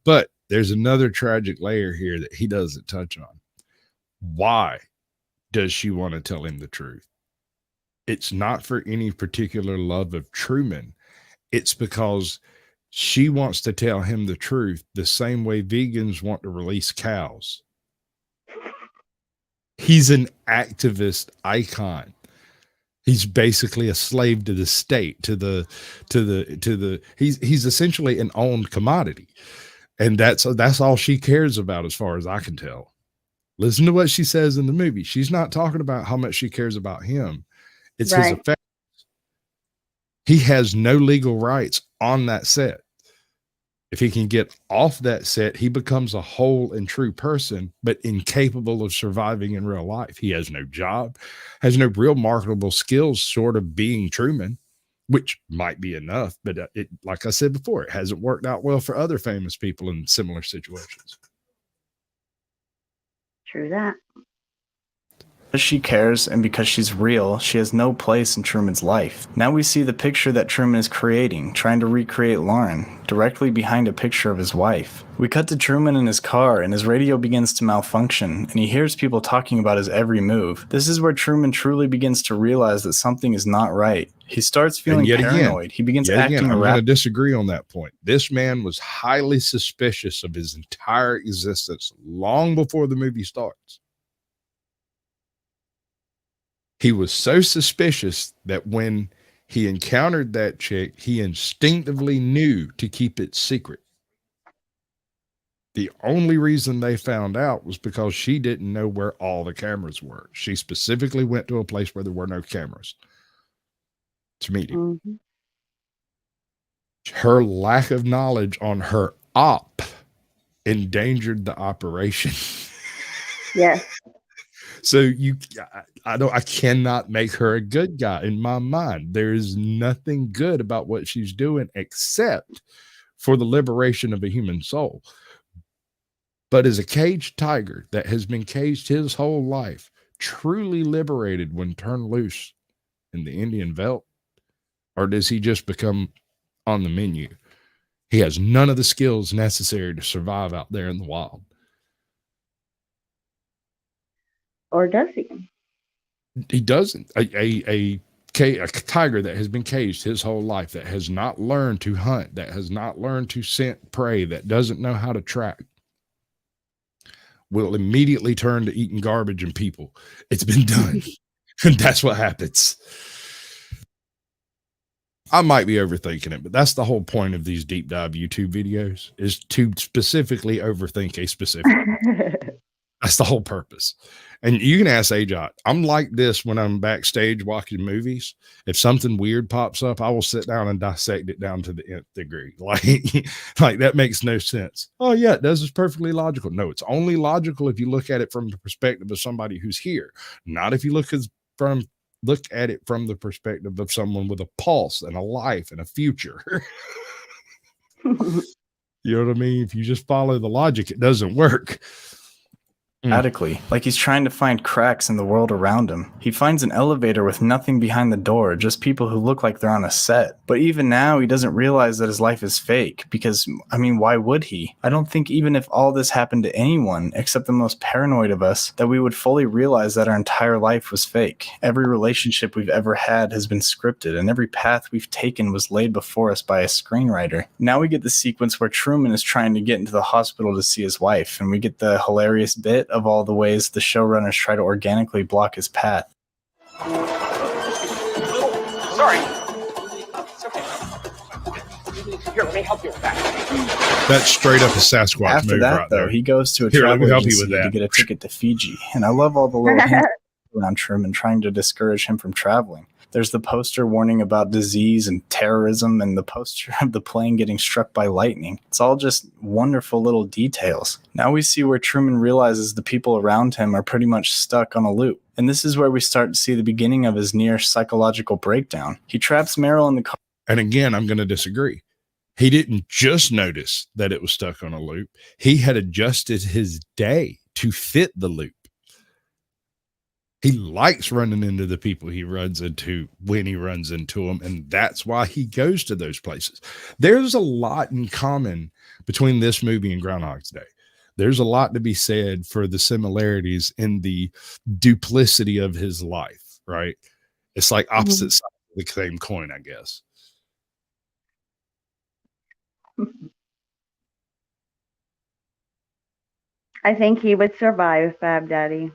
But there's another tragic layer here that he doesn't touch on. Why does she want to tell him the truth? It's not for any particular love of Truman. It's because she wants to tell him the truth the same way vegans want to release cows. He's an activist icon. He's basically a slave to the state, he's essentially an owned commodity. And that's all she cares about as far as I can tell. Listen to what she says in the movie. She's not talking about how much she cares about him. It's his effect. He has no legal rights on that set. If he can get off that set, he becomes a whole and true person, but incapable of surviving in real life. He has no job, has no real marketable skills short of being Truman, which might be enough. But it, like I said before, it hasn't worked out well for other famous people in similar situations. True that. Because she cares and because she's real, she has no place in Truman's life. Now we see the picture that Truman is creating, trying to recreate Lauren, directly behind a picture of his wife. We cut to Truman in his car, and his radio begins to malfunction, and he hears people talking about his every move. This is where Truman truly begins to realize that something is not right. He starts feeling paranoid. He begins acting I'm erratic. going to disagree on that point. This man was highly suspicious of his entire existence long before the movie starts. He was so suspicious that when he encountered that chick, he instinctively knew to keep it secret. The only reason they found out was because she didn't know where all the cameras were. She specifically went to a place where there were no cameras to meet him. Mm-hmm. Her lack of knowledge on her op endangered the operation. Yes. So I cannot make her a good guy in my mind. There is nothing good about what she's doing except for the liberation of a human soul. But as a caged tiger that has been caged his whole life, truly liberated when turned loose in the Indian veldt, or does he just become on the menu? He has none of the skills necessary to survive out there in the wild. Or does he? He doesn't. A tiger that has been caged his whole life, that has not learned to hunt, that has not learned to scent prey, that doesn't know how to track, will immediately turn to eating garbage and people. It's been done. And that's what happens. I might be overthinking it, but that's the whole point of these deep dive YouTube videos, is to specifically overthink a specific. That's the whole purpose. And you can ask Ajot. I'm like this when I'm backstage watching movies. If something weird pops up, I will sit down and dissect it down to the nth degree. Like that makes no sense. Oh yeah, it does. It's perfectly logical. No, it's only logical if you look at it from the perspective of somebody who's here, not if you look at it from the perspective of someone with a pulse and a life and a future. You know what I mean? If you just follow the logic, it doesn't work. Radically, like he's trying to find cracks in the world around him. He finds an elevator with nothing behind the door, just people who look like they're on a set. But even now, he doesn't realize that his life is fake, because, I mean, why would he? I don't think even if all this happened to anyone, except the most paranoid of us, that we would fully realize that our entire life was fake. Every relationship we've ever had has been scripted, and every path we've taken was laid before us by a screenwriter. Now we get the sequence where Truman is trying to get into the hospital to see his wife, and we get the hilarious bit of all the ways the showrunners try to organically block his path. Sorry. It's okay. Here, let me help you with that. That's straight up a Sasquatch After move that, right though, there. he goes to a Here, let travel me help you agency with that. to get a ticket to Fiji, and I love all the little hints around Truman trying to discourage him from traveling. There's the poster warning about disease and terrorism, and the poster of the plane getting struck by lightning. It's all just wonderful little details. Now we see where Truman realizes the people around him are pretty much stuck on a loop. And this is where we start to see the beginning of his near psychological breakdown. He traps Meryl in the car. And again, I'm going to disagree. He didn't just notice that it was stuck on a loop. He had adjusted his day to fit the loop. He likes running into the people he runs into when he runs into them, and that's why he goes to those places. There's a lot in common between this movie and Groundhog's Day. There's a lot to be said for the similarities in the duplicity of his life, right? It's like opposite sides of the same coin, I guess. I think he would survive, Fab Daddy.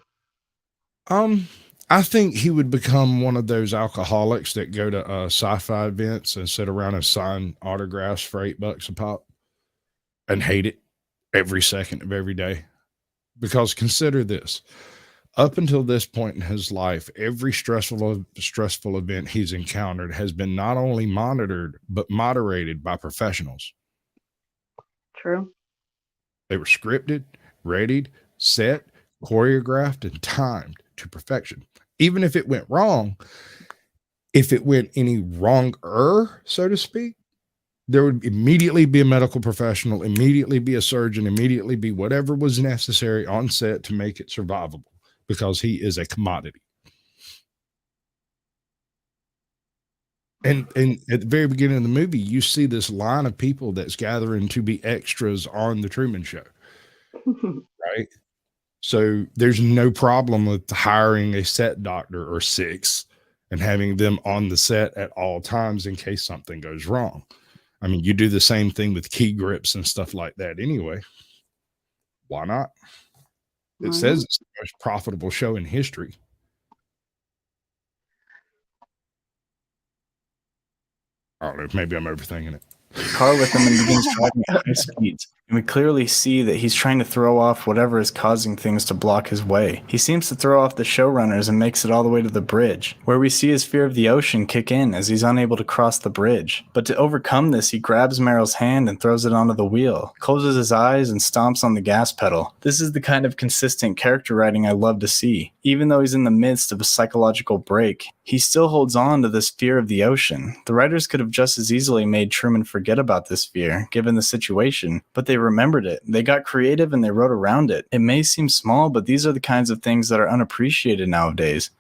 I think he would become one of those alcoholics that go to sci-fi events and sit around and sign autographs for $8 a pop and hate it every second of every day. Because consider this, up until this point in his life, every stressful event he's encountered has been not only monitored, but moderated by professionals. True. They were scripted, readied, set, choreographed, and timed to perfection. Even if it went wrong, if it went any wronger, so to speak, there would immediately be a medical professional, immediately be a surgeon, immediately be whatever was necessary on set to make it survivable, because he is a commodity. And at the very beginning of the movie, you see this line of people that's gathering to be extras on the Truman Show, right? So there's no problem with hiring a set doctor or 6 and having them on the set at all times in case something goes wrong. I mean, you do the same thing with key grips and stuff like that anyway. Why not? It says it's the most profitable show in history. I don't know. Maybe I'm overthinking it. Car with him and begins driving at high speeds. And we clearly see that he's trying to throw off whatever is causing things to block his way. He seems to throw off the showrunners and makes it all the way to the bridge, where we see his fear of the ocean kick in as he's unable to cross the bridge. But to overcome this, he grabs Meryl's hand and throws it onto the wheel, closes his eyes, and stomps on the gas pedal. This is the kind of consistent character writing I love to see. Even though he's in the midst of a psychological break, he still holds on to this fear of the ocean. The writers could have just as easily made Truman forget about this fear, given the situation, but they remembered it. They got creative and they wrote around it. It may seem small, but these are the kinds of things that are unappreciated nowadays.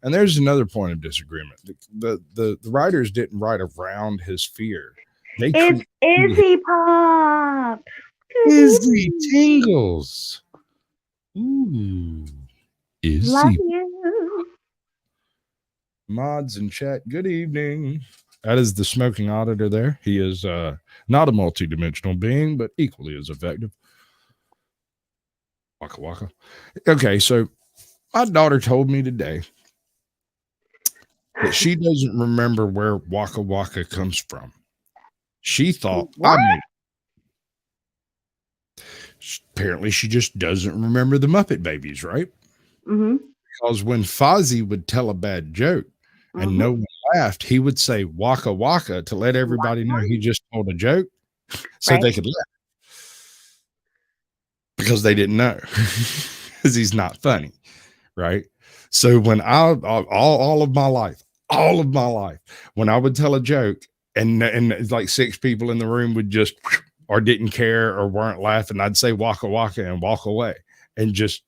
And there's another point of disagreement. The writers didn't write around his fear. It's Izzy Pop. Izzy Tingles. Ooh. Izzy. Love you. Mods in chat, good evening. That is the smoking auditor there. He is not a multidimensional being, but equally as effective. Waka waka. Okay, so my daughter told me today that she doesn't remember where Waka Waka comes from. She thought I knew. Apparently, she just doesn't remember the Muppet Babies, right? Mm-hmm. Because when Fozzie would tell a bad joke and no one laughed, he would say Waka Waka to let everybody know he just told a joke so they could laugh. Because they didn't know. Because he's not funny, right? So when all of my life, when I would tell a joke and like 6 people in the room would just or didn't care or weren't laughing, I'd say waka waka and walk away. And just,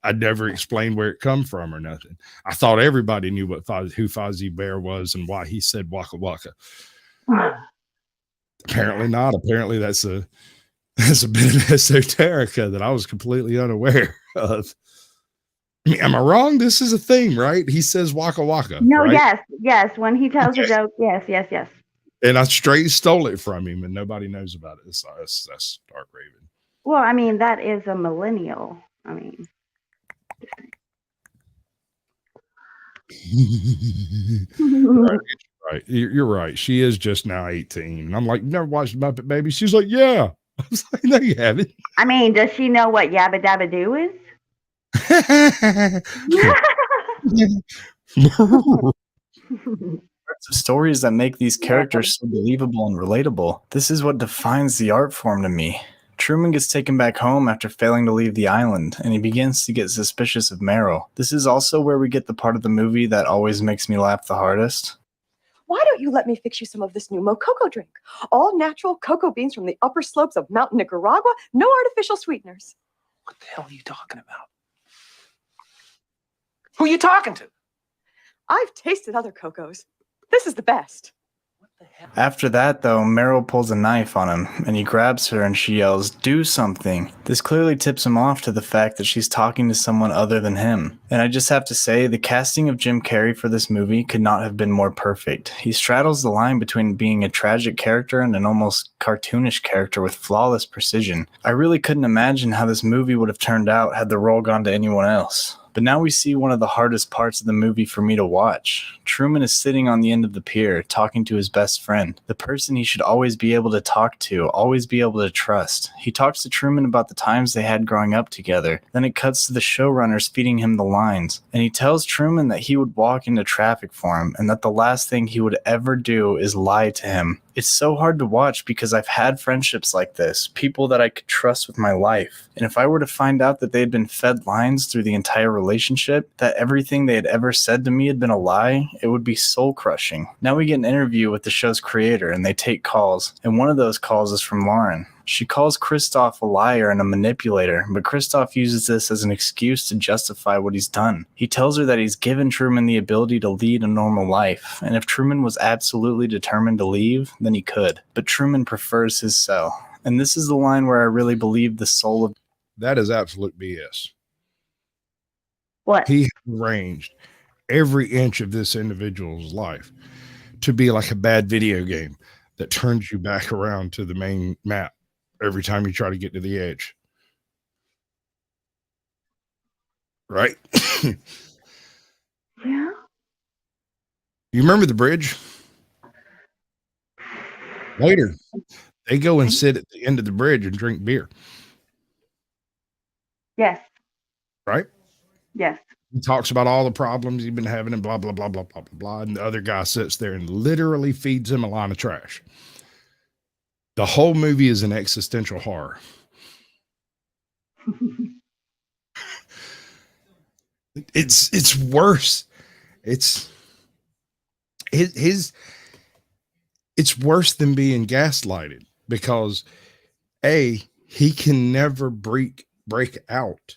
I'd never explain where it come from or nothing. I thought everybody knew who Fozzie Bear was and why he said waka waka. Apparently not. Apparently that's a bit of esoterica that I was completely unaware of. I mean, am I wrong? This is a thing, right? He says waka waka. No, right? yes. When he tells a joke, yes. And I straight stole it from him, and nobody knows about it. That's Dark Raven. Well, I mean, that is a millennial. I mean, Right. You're right. She is just now 18. And I'm like, you never watched Muppet Baby? She's like, yeah. I was like, no, you haven't. I mean, does she know what Yabba Dabba Doo is? Of stories that make these characters so believable and relatable. This is what defines the art form to me. Truman gets taken back home after failing to leave the island, and he begins to get suspicious of Meryl. This is also where we get the part of the movie that always makes me laugh the hardest. Why don't you let me fix you some of this new mococo drink? All natural cocoa beans from the upper slopes of Mountain Nicaragua, no artificial sweeteners. What the hell are you talking about? Who are you talking to? I've tasted other cocos. This is the best. After that, though, Meryl pulls a knife on him, and he grabs her and she yells, "Do something." This clearly tips him off to the fact that she's talking to someone other than him. And I just have to say, the casting of Jim Carrey for this movie could not have been more perfect. He straddles the line between being a tragic character and an almost cartoonish character with flawless precision. I really couldn't imagine how this movie would have turned out had the role gone to anyone else. But now we see one of the hardest parts of the movie for me to watch. Truman is sitting on the end of the pier, talking to his best friend, the person he should always be able to talk to, always be able to trust. He talks to Truman about the times they had growing up together. Then it cuts to the showrunners feeding him the lines. And he tells Truman that he would walk into traffic for him, and that the last thing he would ever do is lie to him. It's so hard to watch because I've had friendships like this, people that I could trust with my life. And if I were to find out that they had been fed lines through the entire relationship, that everything they had ever said to me had been a lie, it would be soul crushing. Now we get an interview with the show's creator and they take calls, and one of those calls is from Lauren. She calls Christoph a liar and a manipulator, but Christoph uses this as an excuse to justify what he's done. He tells her that he's given Truman the ability to lead a normal life, and if Truman was absolutely determined to leave, then he could. But Truman prefers his cell. And this is the line where I really believe the soul of... That is absolute BS. What? He arranged every inch of this individual's life to be like a bad video game that turns you back around to the main map every time you try to get to the edge. Right? Yeah. You remember the bridge? Later, they go and sit at the end of the bridge and drink beer. Yes. Right? Yes. He talks about all the problems he's been having and blah, blah, blah, blah, blah, blah, blah. And the other guy sits there and literally feeds him a line of trash. The whole movie is an existential horror. It's worse. It's worse than being gaslighted because he can never break out,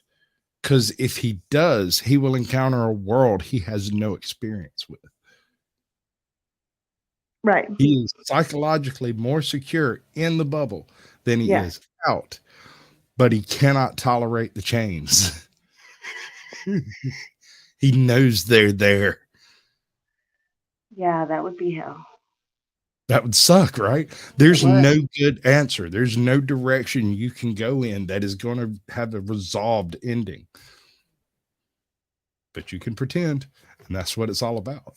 because if he does, he will encounter a world he has no experience with. Right. He is psychologically more secure in the bubble than he is out, but he cannot tolerate the chains. He knows they're there. Yeah, that would be hell. That would suck, right? There's no good answer. There's no direction you can go in that is going to have a resolved ending. But you can pretend, and that's what it's all about.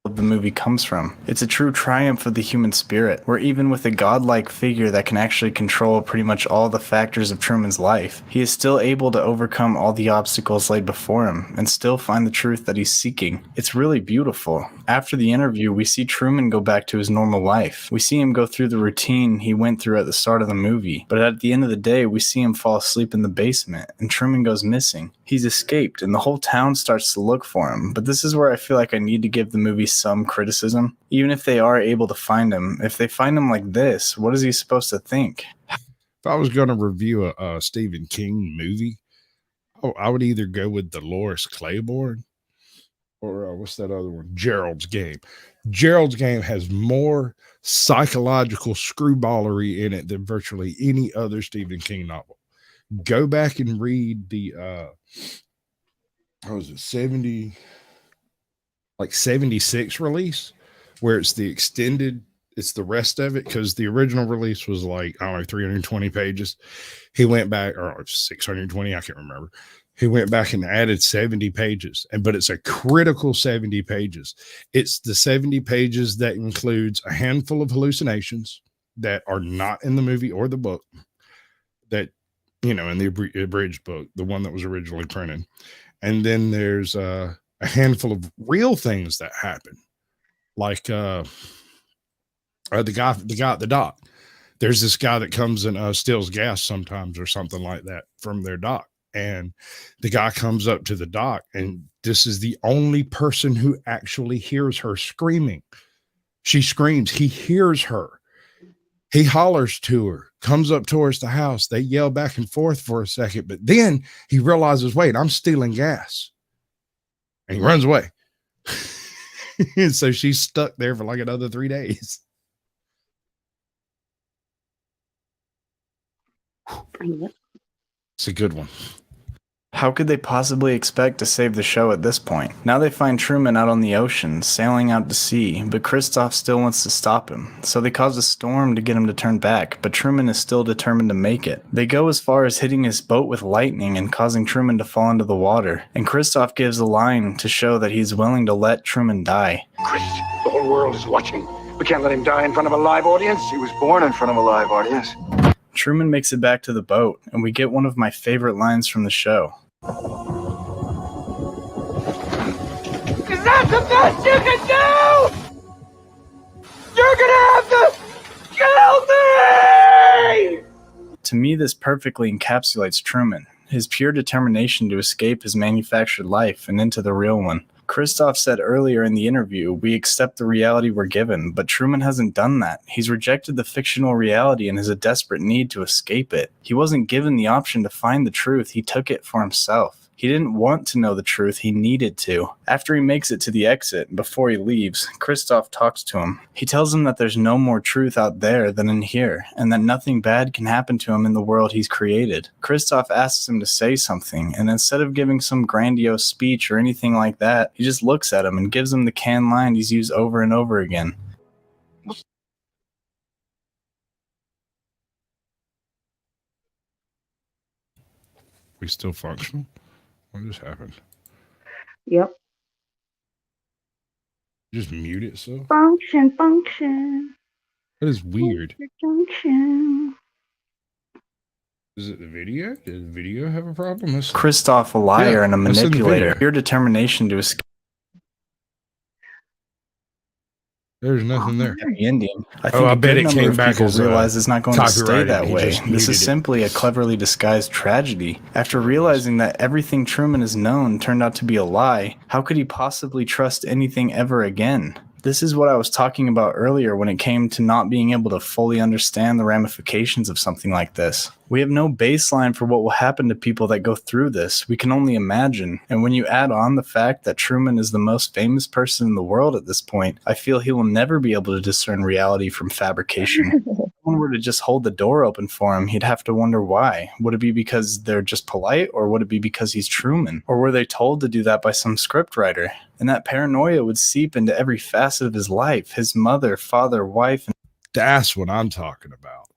The movie comes from. It's a true triumph of the human spirit, where even with a godlike figure that can actually control pretty much all the factors of Truman's life, he is still able to overcome all the obstacles laid before him and still find the truth that he's seeking. It's really beautiful. After the interview, we see Truman go back to his normal life. We see him go through the routine he went through at the start of the movie, but at the end of the day, we see him fall asleep in the basement, and Truman goes missing. He's escaped, and the whole town starts to look for him, but this is where I feel like I need to give the movie least some criticism. Even if they are able to find him, if they find him like this, what is he supposed to think? If I was going to review a Stephen King movie, I would either go with Dolores Claiborne or what's that other one? Gerald's Game. Gerald's Game has more psychological screwballery in it than virtually any other Stephen King novel. Go back and read the what was it, 76 release, where it's the extended, it's the rest of it, because the original release was like, I don't know, 320 pages. He went back, or 620, I can't remember. He went back and added 70 pages, but it's a critical 70 pages. It's the 70 pages that includes a handful of hallucinations that are not in the movie or the book, that, in the abridged book, the one that was originally printed. And then there's a handful of real things that happen, like the guy at the dock. There's this guy that comes and steals gas sometimes or something like that from their dock. And the guy comes up to the dock, and this is the only person who actually hears her screaming. She screams. He hears her. He hollers to her, comes up towards the house. They yell back and forth for a second, but then he realizes, wait, I'm stealing gas. And he runs away. And so she's stuck there for like another 3 days. It's a good one. How could they possibly expect to save the show at this point? Now they find Truman out on the ocean, sailing out to sea, but Kristoff still wants to stop him. So they cause a storm to get him to turn back, but Truman is still determined to make it. They go as far as hitting his boat with lightning and causing Truman to fall into the water. And Kristoff gives a line to show that he's willing to let Truman die. Chris, the whole world is watching. We can't let him die in front of a live audience. He was born in front of a live audience. Truman makes it back to the boat, and we get one of my favorite lines from the show. Is that the best you can do? You're gonna have to kill me! To me, this perfectly encapsulates Truman, his pure determination to escape his manufactured life and into the real one. Kristoff said earlier in the interview, we accept the reality we're given, but Truman hasn't done that. He's rejected the fictional reality and has a desperate need to escape it. He wasn't given the option to find the truth, he took it for himself. He didn't want to know the truth, he needed to. After he makes it to the exit, before he leaves, Kristoff talks to him. He tells him that there's no more truth out there than in here, and that nothing bad can happen to him in the world he's created. Kristoff asks him to say something, and instead of giving some grandiose speech or anything like that, he just looks at him and gives him the canned line he's used over and over again. We still functional? What just happened? Yep. Just mute it so? Function. That is weird. Function. Is it the video? Did the video have a problem? Kristoff, a liar and a manipulator. Your determination to escape. There's nothing there. The ending. I think I bet it came back people as realize it's not going to stay that copyrighted. way. This is simply a cleverly disguised tragedy. After realizing that everything Truman has known turned out to be a lie, how could he possibly trust anything ever again? This is what I was talking about earlier when it came to not being able to fully understand the ramifications of something like this. We have no baseline for what will happen to people that go through this. We can only imagine. And when you add on the fact that Truman is the most famous person in the world at this point, I feel he will never be able to discern reality from fabrication. If someone were to just hold the door open for him, he'd have to wonder why. Would it be because they're just polite, or would it be because he's Truman? Or were they told to do that by some scriptwriter? And that paranoia would seep into every facet of his life, his mother, father, wife. That's what I'm talking about.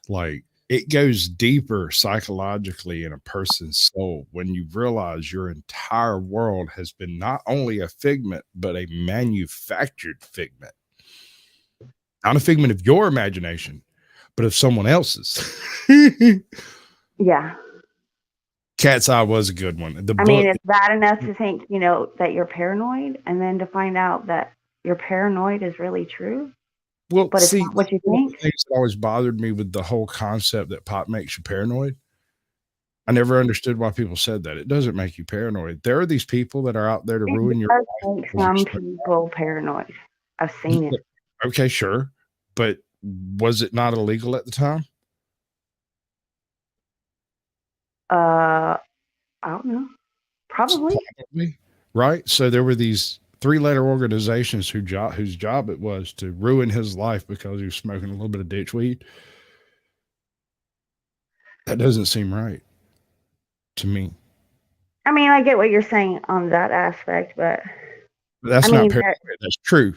Like, it goes deeper psychologically in a person's soul when you realize your entire world has been not only a figment, but a manufactured figment. Not a figment of your imagination, but of someone else's. Yeah. Cat's Eye was a good one. I mean, it's bad enough to think, that you're paranoid, and then to find out that you're paranoid is really true. Well, but it's not what you think. One of the things that always bothered me with the whole concept that pop makes you paranoid I never understood why people said that. It doesn't make you paranoid. There are these people that are out there to ruin your It life. does make some people paranoid. I've seen it. Okay, sure. But was it not illegal at the time? I don't know. Probably. Right. So there were these 3-letter organizations whose job it was to ruin his life because he was smoking a little bit of ditch weed. That doesn't seem right to me. I mean, I get what you're saying on that aspect, but that's not paranoid. That's true.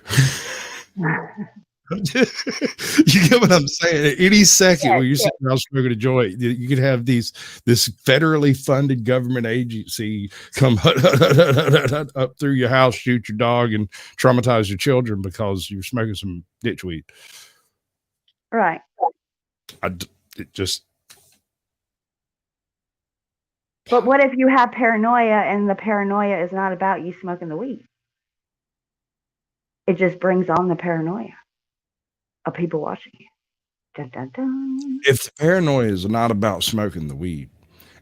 You get what I'm saying? At any second when you're sitting around smoking a joint, you could have this federally funded government agency come up through your house, shoot your dog, and traumatize your children because you're smoking some ditch weed. Right. It just. But what if you have paranoia and the paranoia is not about you smoking the weed? It just brings on the paranoia of people watching you. Dun, dun, dun. If the paranoia is not about smoking the weed,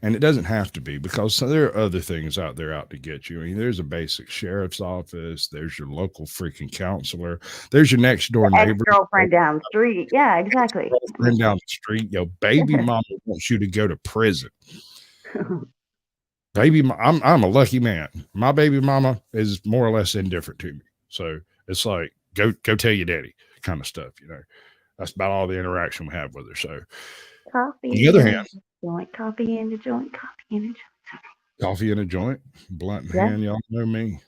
and it doesn't have to be, because there are other things out there out to get you. I mean, there's a basic sheriff's office. There's your local freaking counselor. There's your next door neighbor. Ex-girlfriend down the street. Yeah, exactly. Girlfriend down the street. Yo, baby mama wants you to go to prison. I'm a lucky man. My baby mama is more or less indifferent to me. So it's like, go tell your daddy kind of stuff, you know. That's about all the interaction we have with her. So coffee. On the other hand, coffee in the joint, coffee in a joint, blunt in hand, y'all know me.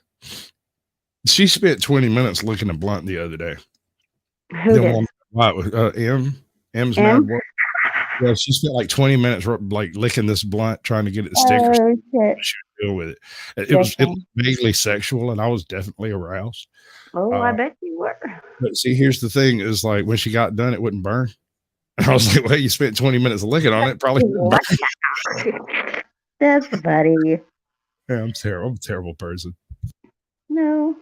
She spent 20 minutes licking a blunt the other day. Who did? M's mad work. Yeah, she spent like 20 minutes like licking this blunt, trying to get it to stick. She would deal with it. It was vaguely sexual, and I was definitely aroused. Oh, I bet you were. But see, here's the thing: is like when she got done, it wouldn't burn. And I was like, "Well, you spent 20 minutes licking on it, probably." That's funny. Yeah, I'm terrible. I'm a terrible person. No.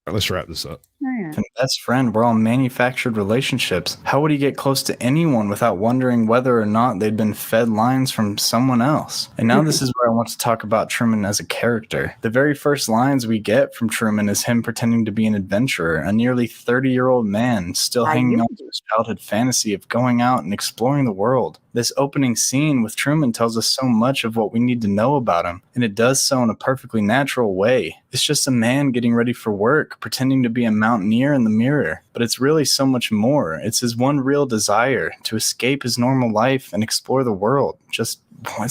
All right, let's wrap this up. And best friend were all manufactured relationships. How would he get close to anyone without wondering whether or not they'd been fed lines from someone else? And now this is where I want to talk about Truman as a character. The very first lines we get from Truman is him pretending to be an adventurer, a nearly 30-year-old man still hanging on to his childhood fantasy of going out and exploring the world. This opening scene with Truman tells us so much of what we need to know about him, and it does so in a perfectly natural way. It's just a man getting ready for work, pretending to be a mountaineer in the mirror, but it's really so much more. It's his one real desire to escape his normal life and explore the world. It's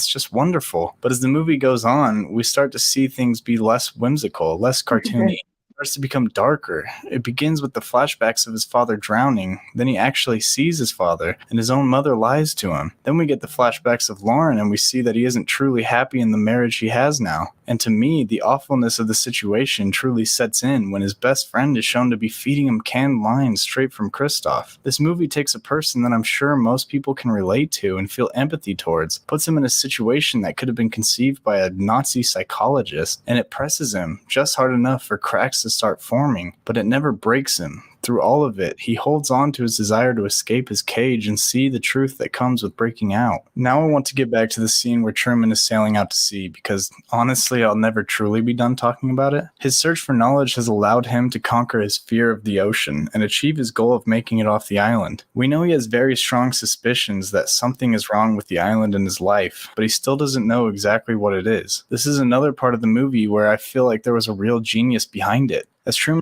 just wonderful. But as the movie goes on, we start to see things be less whimsical, less cartoony. Starts to become darker. It begins with the flashbacks of his father drowning. Then he actually sees his father, and his own mother lies to him. Then we get the flashbacks of Lauren, and we see that he isn't truly happy in the marriage he has now. And to me, the awfulness of the situation truly sets in when his best friend is shown to be feeding him canned lines straight from Christoph. This movie takes a person that I'm sure most people can relate to and feel empathy towards, puts him in a situation that could have been conceived by a Nazi psychologist, and it presses him just hard enough for cracks to start forming, but it never breaks him. Through all of it, he holds on to his desire to escape his cage and see the truth that comes with breaking out. Now I want to get back to the scene where Truman is sailing out to sea, because honestly, I'll never truly be done talking about it. His search for knowledge has allowed him to conquer his fear of the ocean and achieve his goal of making it off the island. We know he has very strong suspicions that something is wrong with the island and his life, but he still doesn't know exactly what it is. This is another part of the movie where I feel like there was a real genius behind it. As Truman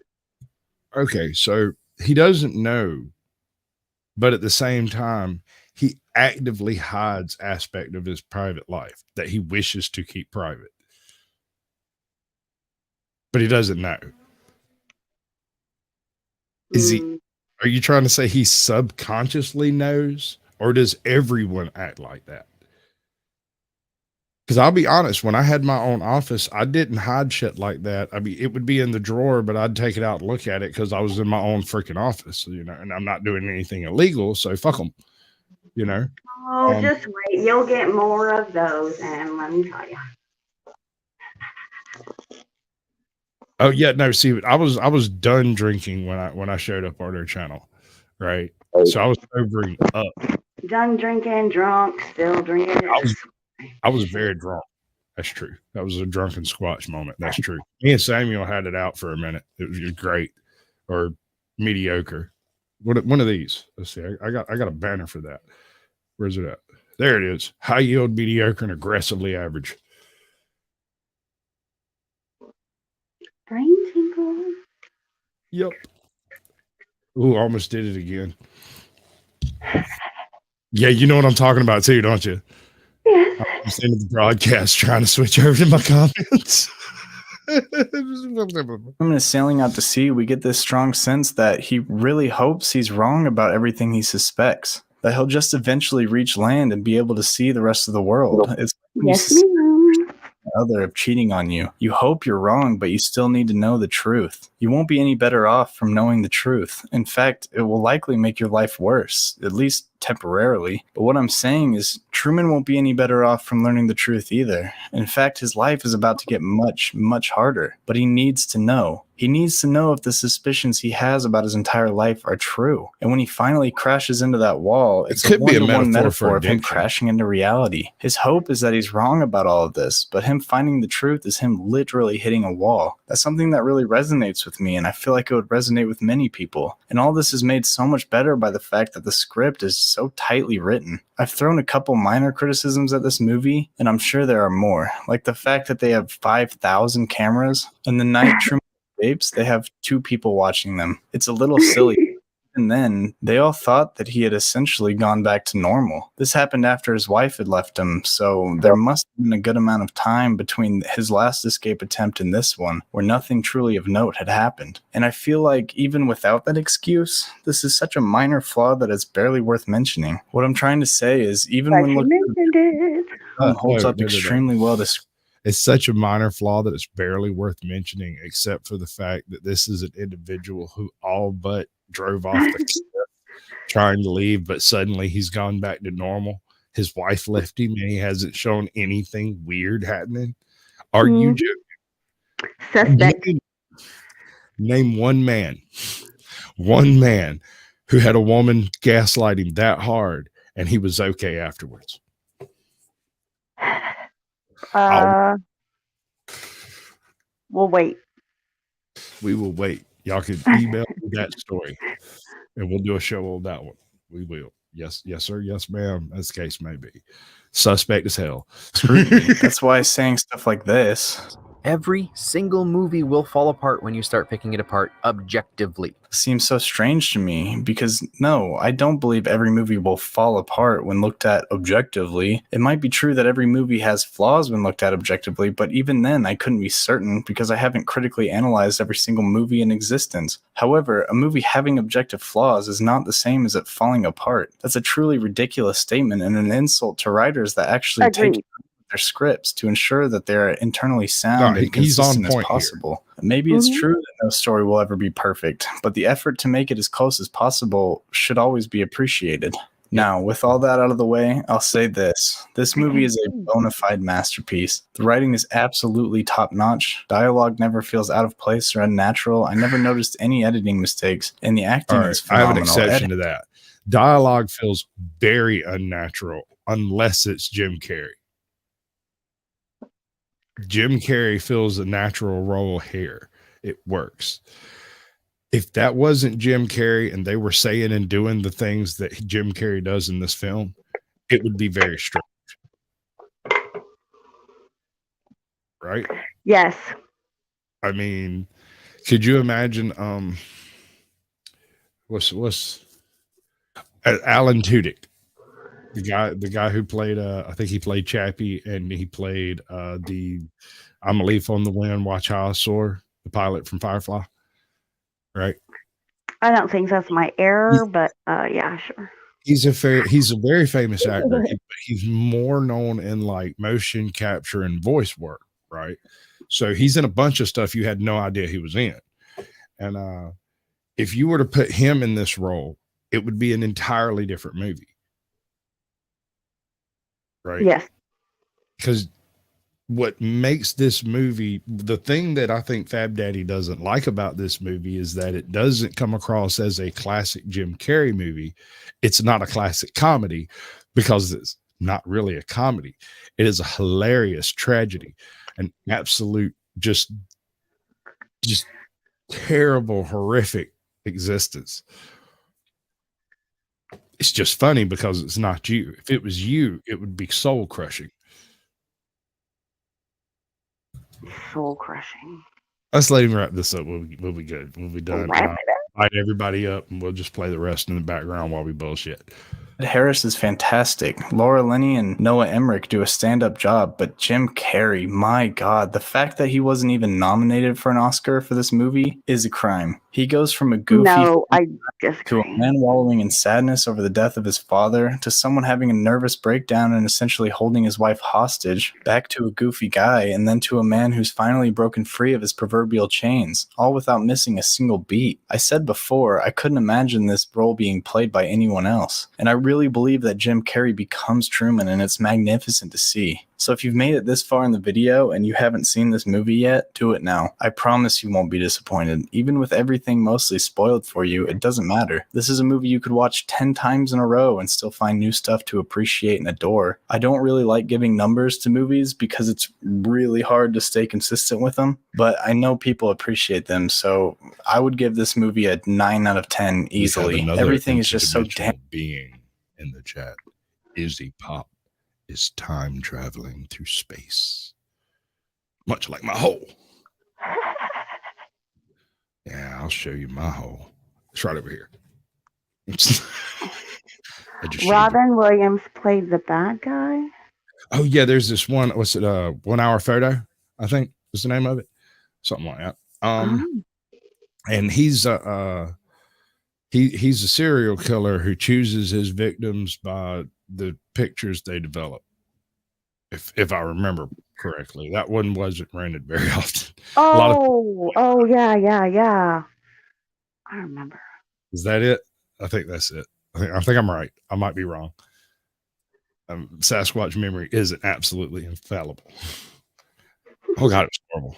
Okay, so he doesn't know, but at the same time, he actively hides aspect of his private life that he wishes to keep private. But he doesn't know. Are you trying to say he subconsciously knows, or does everyone act like that? Because I'll be honest, when I had my own office, I didn't hide shit like that. I mean, it would be in the drawer, but I'd take it out and look at it because I was in my own freaking office, you know, and I'm not doing anything illegal, so fuck them, you know. Oh, just wait. You'll get more of those, and let me tell you. Oh yeah, no. See, I was done drinking when I showed up on their channel, right? So I was sobering up. Done drinking, drunk, still drinking. I was very drunk. That's true. That was a drunken squatch moment. That's true. Me and Samuel had it out for a minute. It was great or mediocre. One of these. Let's see. I got a banner for that. Where's it at? There it is. High yield, mediocre, and aggressively average. Brain tingle. Yep. Ooh, almost did it again. Yeah, you know what I'm talking about too, don't you? Yes. I'm sitting at the broadcast trying to switch over to my comments. Truman is sailing out to sea. We get this strong sense that he really hopes he's wrong about everything he suspects, that he'll just eventually reach land and be able to see the rest of the world. It's when you Yes, suspect ma'am. the other of cheating on you. You hope you're wrong, but you still need to know the truth. You won't be any better off from knowing the truth. In fact, it will likely make your life worse, at least temporarily. But what I'm saying is Truman won't be any better off from learning the truth either. In fact, his life is about to get much, much harder. But he needs to know. He needs to know if the suspicions he has about his entire life are true. And when he finally crashes into that wall, it's could a be a one-to-one metaphor for metaphor of him addiction. crashing into reality. His hope is that he's wrong about all of this, but him finding the truth is him literally hitting a wall. That's something that really resonates with me, and I feel like it would resonate with many people. And all this is made so much better by the fact that the script is so tightly written. I've thrown a couple minor criticisms at this movie, and I'm sure there are more, like the fact that they have 5,000 cameras, and the night Truman escapes, they have 2 people watching them. It's a little silly. And then they all thought that he had essentially gone back to normal. This happened after his wife had left him, so there must have been a good amount of time between his last escape attempt and this one where nothing truly of note had happened. And I feel like even without that excuse, this is such a minor flaw that it's barely worth mentioning. What I'm trying to say is even But when you looking mentioned it. it holds No, up no. extremely well to It's such a minor flaw that it's barely worth mentioning, except for the fact that this is an individual who all but drove off the cliff trying to leave, but suddenly he's gone back to normal. His wife left him and he hasn't shown anything weird happening. Are you joking? Suspect. Name one man who had a woman gaslight him that hard and he was okay afterwards. We'll wait. We will wait. Y'all can email me that story and we'll do a show on that one. We will. Yes, sir. Yes, ma'am. As the case may be. Suspect as hell. scrutiny. That's why saying stuff like this Every single movie will fall apart when you start picking it apart objectively. seems so strange to me because no, I don't believe every movie will fall apart when looked at objectively. It might be true that every movie has flaws when looked at objectively, but even then I couldn't be certain because I haven't critically analyzed every single movie in existence. However, a movie having objective flaws is not the same as it falling apart. That's a truly ridiculous statement and an insult to writers that actually Agreed. take their scripts to ensure that they're internally sound and he's on consistent as point here. possible. Maybe it's true that no story will ever be perfect, but the effort to make it as close as possible should always be appreciated. Now, with all that out of the way, I'll say this. This movie is a bona fide masterpiece. The writing is absolutely top-notch. Dialogue never feels out of place or unnatural. I never noticed any editing mistakes, and the acting All right, is I have phenomenal. an exception to that. Dialogue feels very unnatural unless it's Jim Carrey. Jim Carrey fills a natural role here. It works. If that wasn't Jim Carrey and they were saying and doing the things that Jim Carrey does in this film, it would be very strange. Right? Yes. I mean, could you imagine what's Alan Tudyk? The guy who played I think he played Chappie and he played I'm a Leaf on the Wind, Watch How I Soar, the pilot from Firefly. Right? I don't think that's my error, but yeah, sure. He's a very famous actor. He's more known in like motion capture and voice work, right? So he's in a bunch of stuff you had no idea he was in. And if you were to put him in this role, it would be an entirely different movie. Right? Yes. Because what makes this movie, the thing that I think Fab Daddy doesn't like about this movie is that it doesn't come across as a classic Jim Carrey movie. It's not a classic comedy because it's not really a comedy. It is a hilarious tragedy, an absolute just terrible, horrific existence. It's just funny because it's not you. If it was you, it would be soul crushing. Soul crushing. Let's let him wrap this up. We'll be good. We'll be done. Wrap it up. Light everybody up, and we'll just play the rest in the background while we bullshit. Harris is fantastic. Laura Linney and Noah Emmerich do a stand-up job, but Jim Carrey, my God, the fact that he wasn't even nominated for an Oscar for this movie is a crime. He goes from a goofy No, I to disagree. a man wallowing in sadness over the death of his father, to someone having a nervous breakdown and essentially holding his wife hostage, back to a goofy guy, and then to a man who's finally broken free of his proverbial chains, all without missing a single beat. I said before, I couldn't imagine this role being played by anyone else, and I really believe that Jim Carrey becomes Truman, and it's magnificent to see. So if you've made it this far in the video and you haven't seen this movie yet, do it now. I promise you won't be disappointed. Even with everything mostly spoiled for you, it doesn't matter. This is a movie you could watch 10 times in a row and still find new stuff to appreciate and adore. I don't really like giving numbers to movies because it's really hard to stay consistent with them, but I know people appreciate them, so I would give this movie a 9 out of 10 easily. Everything is just so damn... Being in the chat, Izzy Pop is time traveling through space, much like my hole. Yeah, I'll show you my hole. It's right over here. Robin Williams played the bad guy. Oh yeah, there's this one. What's it? 1 Hour Photo, I think is the name of it. Something like that. And he's he's a serial killer who chooses his victims by the pictures they develop. If I remember correctly, that one wasn't rented very often. Oh, yeah. I remember. Is that it? I think that's it. I think I'm right. I might be wrong. Sasquatch memory isn't absolutely infallible. Oh God, it's horrible.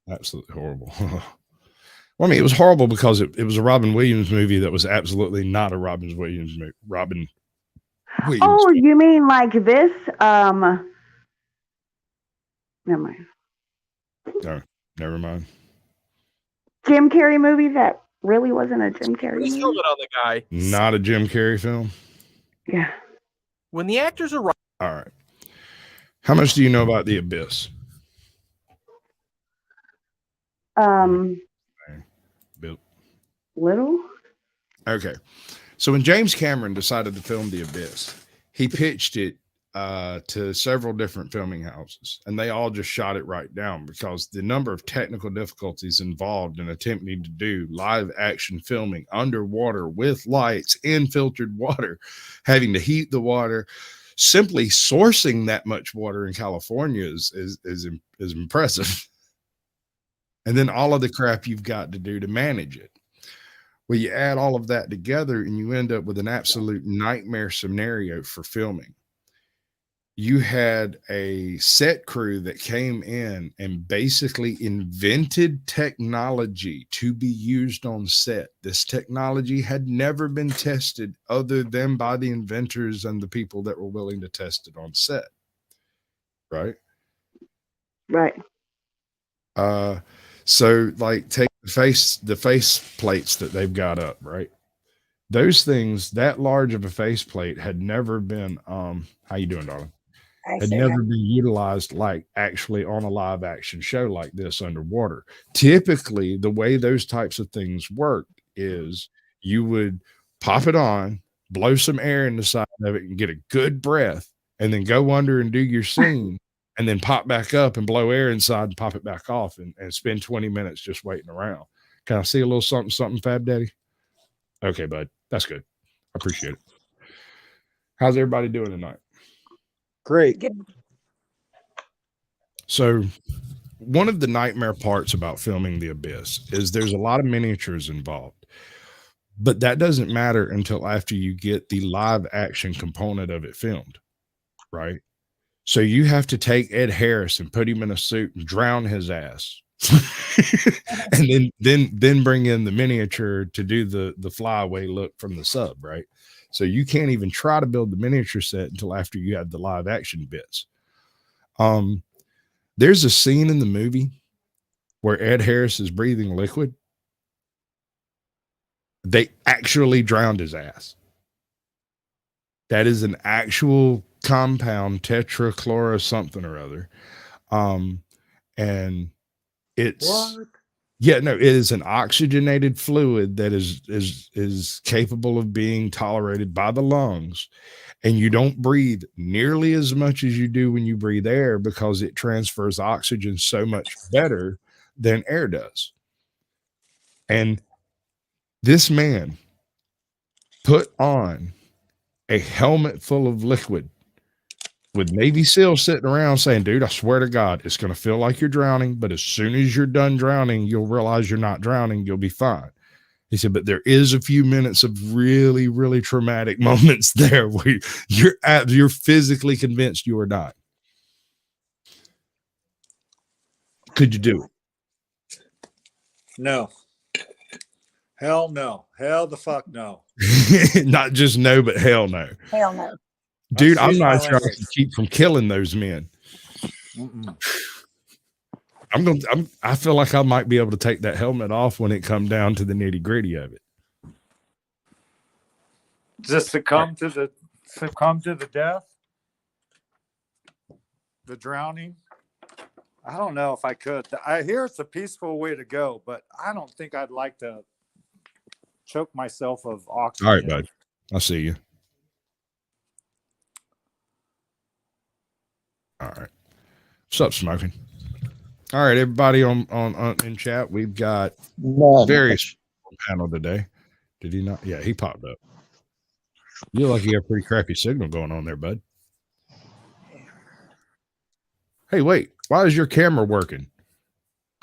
Absolutely horrible. Well, I mean, it was horrible because it was a Robin Williams movie that was absolutely not a Robin Williams movie. Robin Williams. Oh, you mean like this? Never mind. No, never mind. Jim Carrey movie that really wasn't a Jim Carrey He's movie? filming on the guy. Not a Jim Carrey film? Yeah. When the actors are... All right. How much do you know about The Abyss? Bill. Little. Okay. So when James Cameron decided to film The Abyss, he pitched it to several different filming houses, and they all just shot it right down because the number of technical difficulties involved in attempting to do live action filming underwater with lights in filtered water, having to heat the water, simply sourcing that much water in California is impressive. And then all of the crap you've got to do to manage it. Well, you add all of that together and you end up with an absolute nightmare scenario for filming. You had a set crew that came in and basically invented technology to be used on set. This technology had never been tested other than by the inventors and the people that were willing to test it on set. Right? Right. So like take the face plates that they've got up, right? Those things, that large of a face plate had never been, how you doing, darling? Had never been utilized like actually on a live action show like this underwater. Typically, the way those types of things worked is you would pop it on, blow some air in the side of it and get a good breath, and then go under and do your scene. And then pop back up and blow air inside and pop it back off and spend 20 minutes just waiting around. Can I see a little something, Fab Daddy? Okay, bud. That's good. I appreciate it. How's everybody doing tonight? Great. So one of the nightmare parts about filming The Abyss is there's a lot of miniatures involved, but that doesn't matter until after you get the live action component of it filmed, right? So you have to take Ed Harris and put him in a suit and drown his ass. And then bring in the miniature to do the flyaway look from the sub, right? So you can't even try to build the miniature set until after you have the live action bits. There's a scene in the movie where Ed Harris is breathing liquid. They actually drowned his ass. That is an actual compound, tetrachloro something or other. And it's What? Yeah, no, it is an oxygenated fluid that is capable of being tolerated by the lungs, and you don't breathe nearly as much as you do when you breathe air because it transfers oxygen so much better than air does. And this man put on a helmet full of liquid with Navy SEALs sitting around saying, dude, I swear to God, it's going to feel like you're drowning, but as soon as you're done drowning, you'll realize you're not drowning. You'll be fine. He said, but there is a few minutes of really, really traumatic moments there where you're physically convinced you are dying. Could you do No. Hell no. Hell the fuck no. it? Not just no, but hell no. Hell no. Dude, I'm Excuse my not sure I language. can keep from killing those men. Mm-mm. I feel like I might be able to take that helmet off when it comes down to the nitty gritty of it. Just succumb to the death, the drowning. I don't know if I could. I hear it's a peaceful way to go, but I don't think I'd like to choke myself of oxygen. All right, bud. I see you. All right. What's up, Smoking? All right, everybody on in chat, we've got various panel today. Did he not? Yeah, he popped up. You look like you have a pretty crappy signal going on there, bud. Hey, wait. Why is your camera working?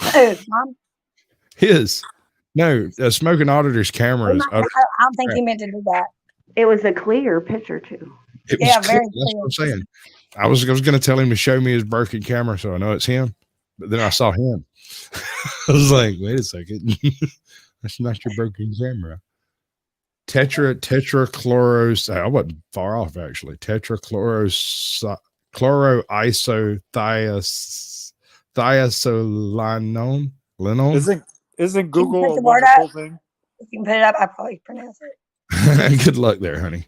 Mom? His. No, Smoking Auditor's camera is. I don't think he meant to do that. It was a clear picture too. It was Yeah, clear. very That's clear. what I'm saying. I was going to tell him to show me his broken camera so I know it's him, but then I saw him. I was like, wait a second. That's not your broken camera. Tetrachloro. I wasn't far off, actually. Thiazolinone. Isn't Google put a the word wonderful up? thing? If you can put it up, I probably pronounce it. Good luck there, honey.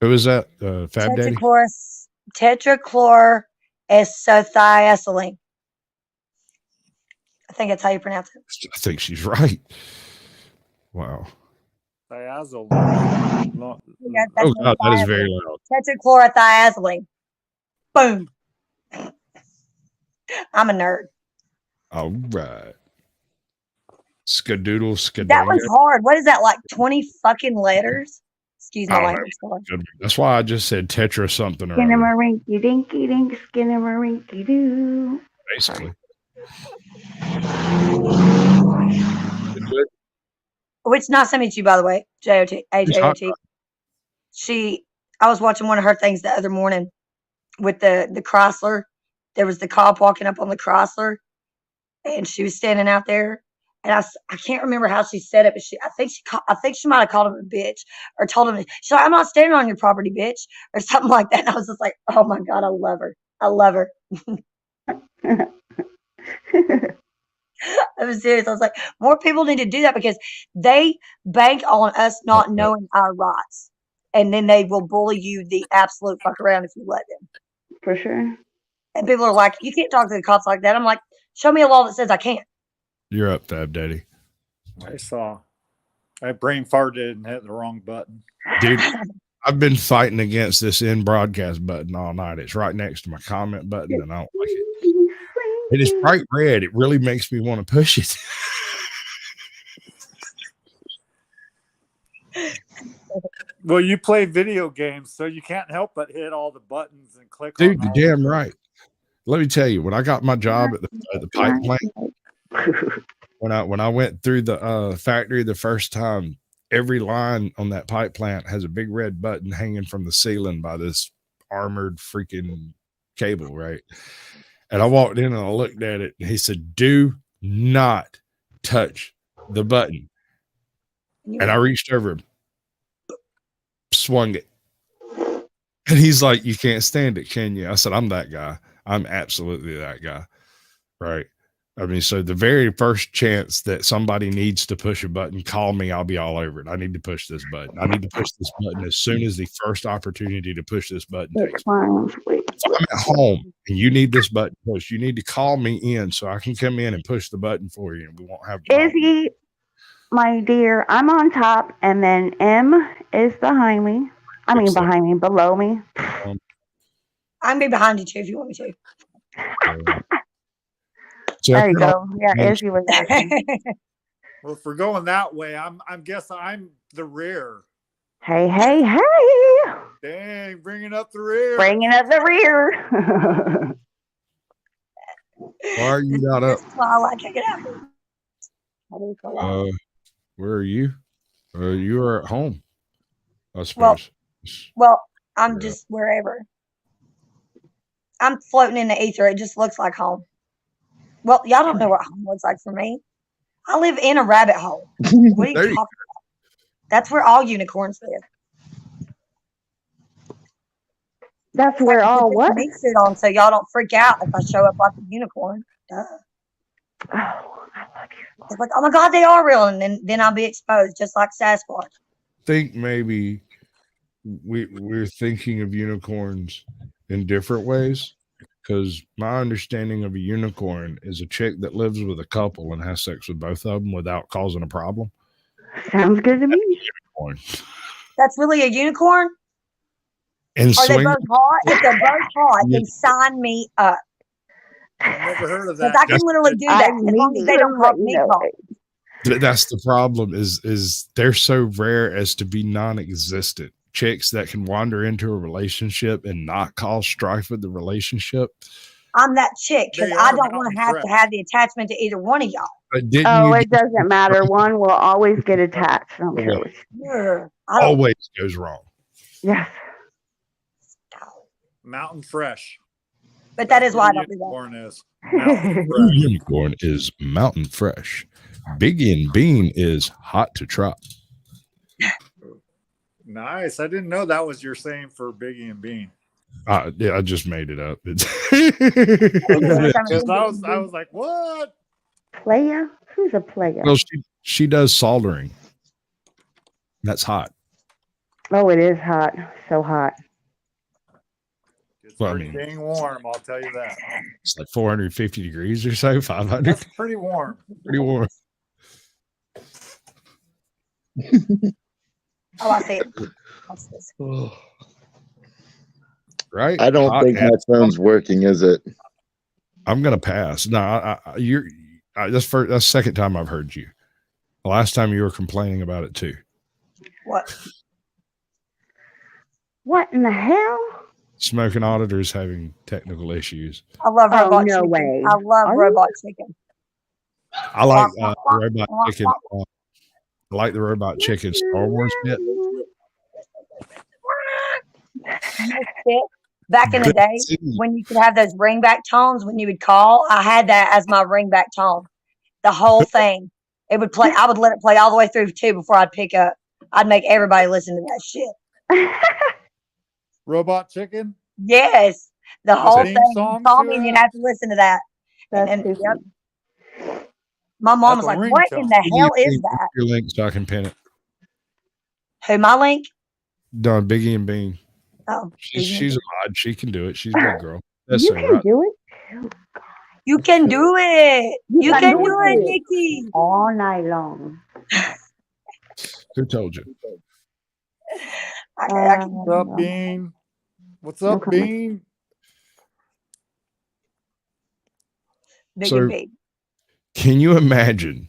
Who was that? Fab Daddy? Tetrachloroethylene. I think that's how you pronounce it. I think she's right. Wow. Thiazolone. Oh, God, that is very loud. Tetrachlorothiazolene. Boom. I'm a nerd. All right. Skadoodle, skadoodle. That was hard. What is that, like 20 fucking letters? Excuse my language. That's why I just said Tetra something or other, Skinnamarink-y dinky dink, skinnamarink-y doo. basically. Which nice to meet you, by the way, J-O-T, AJOT. I was watching one of her things the other morning with the Chrysler. There was the cop walking up on the Chrysler, and she was standing out there. And I can't remember how she said it, but I think she might have called him a bitch or told him, she's like, I'm not standing on your property, bitch, or something like that. And I was just like, oh my God, I love her. I love her. I was serious. I was like, more people need to do that because they bank on us not knowing our rights. And then they will bully you the absolute fuck around if you let them. For sure. And people are like, you can't talk to the cops like that. I'm like, show me a law that says I can't. You're up, Fab Daddy. I saw. I brain farted and hit the wrong button. Dude, I've been fighting against this in broadcast button all night. It's right next to my comment button, and I don't like it. It is bright red. It really makes me want to push it. Well, you play video games, so you can't help but hit all the buttons and click on Dude, you're damn right. Let me tell you, when I got my job at the pipe plant, when I went through the factory the first time, every line on that pipe plant has a big red button hanging from the ceiling by this armored freaking cable, right? And I walked in and I looked at it, and he said, do not touch the button. And I reached over him. swung it. And he's like, you can't stand it, can you? I said, I'm that guy. I'm absolutely that guy. Right. I mean, so the very first chance that somebody needs to push a button, call me. I'll be all over it. I need to push this button. I need to push this button as soon as the first opportunity to push this button takes. So I'm at home and you need this button pushed. You need to call me in so I can come in and push the button for you and we won't have a problem. Izzy, my dear, I'm on top and then M is behind me. I mean, behind me, below me. I can be behind you too if you want me to. There you go. Yeah, Izzy was asking. Well, if we're going that way, I'm guessing I'm the rear. Hey. Dang, bringing up the rear. Bringing up the rear. Why are you not up? I can't get out. Where are you? You are at home, I suppose. Well, I'm just wherever. I'm floating in the ether. It just looks like home. Well, y'all don't know what home looks like for me. I live in a rabbit hole. What are you talking about? That's where all unicorns live. That's where all what? Meat suit on, so y'all don't freak out if I show up like a unicorn. Duh. Oh, I love you. It's like, oh my God, they are real, and then I'll be exposed just like Sasquatch. Think maybe we're thinking of unicorns in different ways. Because my understanding of a unicorn is a chick that lives with a couple and has sex with both of them without causing a problem. Sounds good to me. Unicorn. That's really a unicorn? And are they both hot? If they're both hot, then sign me up. I've never heard of that. Because I can literally do that as long as they don't cause me problems. That's the problem is they're so rare as to be non-existent. Chicks that can wander into a relationship and not cause strife with the relationship. I'm that chick because I don't want to have the attachment to either one of y'all. It doesn't matter. One will always get attached. I don't care what Sure. Always goes wrong. Yes. Mountain Fresh. But that is why I don't do that. Unicorn is mountain fresh. Biggie and Bean is hot to try. Nice. I didn't know that was your saying for Biggie and Bean. Yeah, I just made it up. I was like, what? Player? Who's a player? Well, she does soldering. That's hot. Oh, it is hot. So hot. It's pretty dang warm, I'll tell you that. It's like 450 degrees or so, 500. That's pretty warm. Pretty warm. Oh, I see it. What's this? Right? I don't think my phone's working, is it? I'm gonna pass. No, that's the second time I've heard you. The last time you were complaining about it too. What? What in the hell? Smoking auditors having technical issues. I love robot no chicken. way. I love robot chicken. I like robot chicken. I like the robot chicken Star Wars bit. Back in the day, when you could have those ringback tones, when you would call, I had that as my ringback tone. The whole thing. It would play. I would let it play all the way through too before I'd pick up. I'd make everybody listen to that shit. Robot chicken? Yes. The whole thing. Song Call me and you'd have to listen to that. Yep. My mom was like, what in the hell is that? Your link so I can pin it. Who, my link? No, Biggie and Bean. Oh, she's odd. She can do it. She's a good girl. That's You so can right. do it. You can do it. You can do it, Nikki. All night long. Who told you? What's up, Bean? What's up, Bean? Big So, and big. can you imagine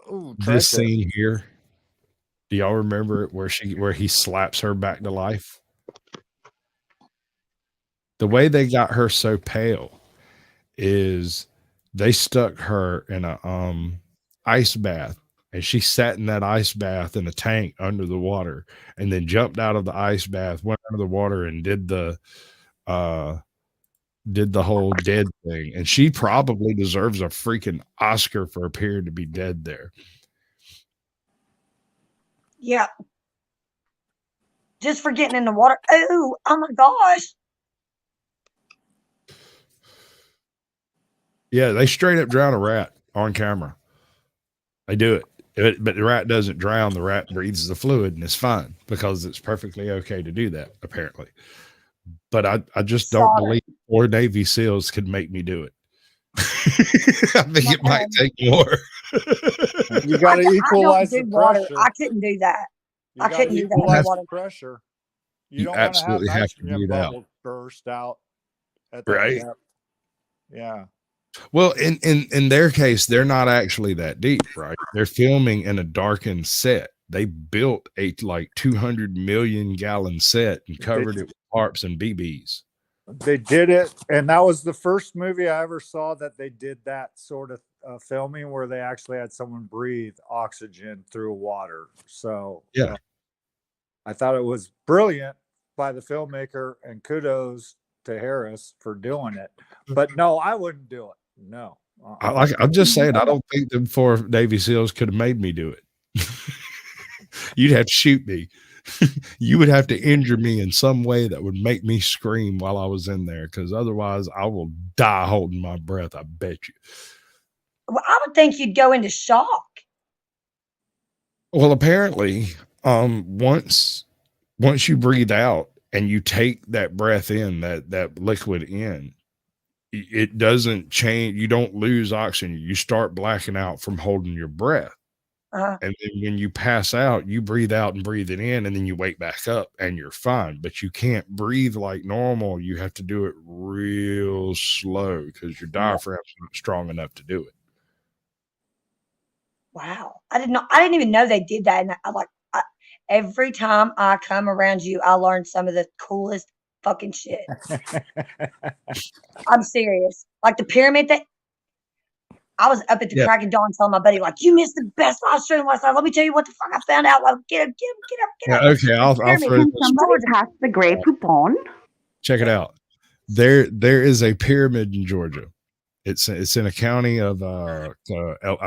Ooh, this scene here? Do y'all remember it where he slaps her back to life? The way they got her so pale is they stuck her in a ice bath, and she sat in that ice bath in a tank under the water, and then jumped out of the ice bath, went under the water, and did the whole dead thing. And she probably deserves a freaking Oscar for appearing to be dead there. Yeah. just for getting in the water. Oh my gosh. Yeah, they straight up drown a rat on camera. They do it. But the rat doesn't drown. The rat breathes the fluid and it's fine because it's perfectly okay to do that, apparently. But I just don't believe 4 Navy SEALs could make me do it. I think it might take more. You got to equalize the water. pressure. I couldn't do that. I couldn't do that. Equalize Water. the pressure. You don't want to have absolutely have to nitrogen breathe out. bubbles burst out at that Right. depth. Yeah. Well, in their case, they're not actually that deep, right? They're filming in a darkened set. They built a like 200 million gallon set and covered it with tarps and BBs. They did it, and that was the first movie I ever saw that they did that sort of filming where they actually had someone breathe oxygen through water. So yeah, I thought it was brilliant by the filmmaker, and kudos to Harris for doing it. But no, I wouldn't do it. No. I'm just saying, I don't think the 4 Navy SEALs could have made me do it. You'd have to shoot me. You would have to injure me in some way that would make me scream while I was in there, because otherwise I will die holding my breath. I bet you. Well, I would think you'd go into shock. Well, apparently, once you breathe out and you take that breath in, that liquid in, it doesn't change. You don't lose oxygen. You start blacking out from holding your breath. And then when you pass out, you breathe out and breathe it in, and then you wake back up and you're fine. But you can't breathe like normal. You have to do it real slow because your diaphragm's not strong enough to do it. Wow. I didn't even know they did that. And every time I come around you, I learn some of the coolest fucking shit. I'm serious. Like the pyramid that I was up at the crack of dawn telling my buddy, like, you missed the best live stream last night. Let me tell you what the fuck I found out. Like, get up. Okay, I'll throw Can somebody pass the Grey Poupon? Check it out. There is a pyramid in Georgia. It's in a county of I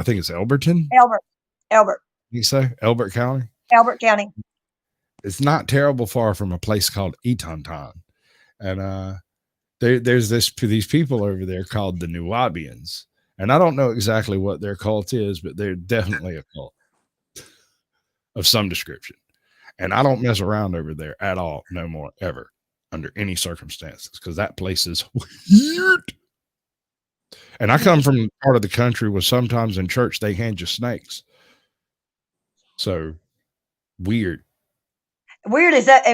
think it's Elberton. Elbert. You say Elbert County? Elbert County. It's not terrible far from a place called Etonton. And there's these people over there called the Nubians. And I don't know exactly what their cult is, but they're definitely a cult of some description. And I don't mess around over there at all, no more, ever, under any circumstances, because that place is weird. And I come from part of the country where sometimes in church they hand you snakes. So weird. Weird is that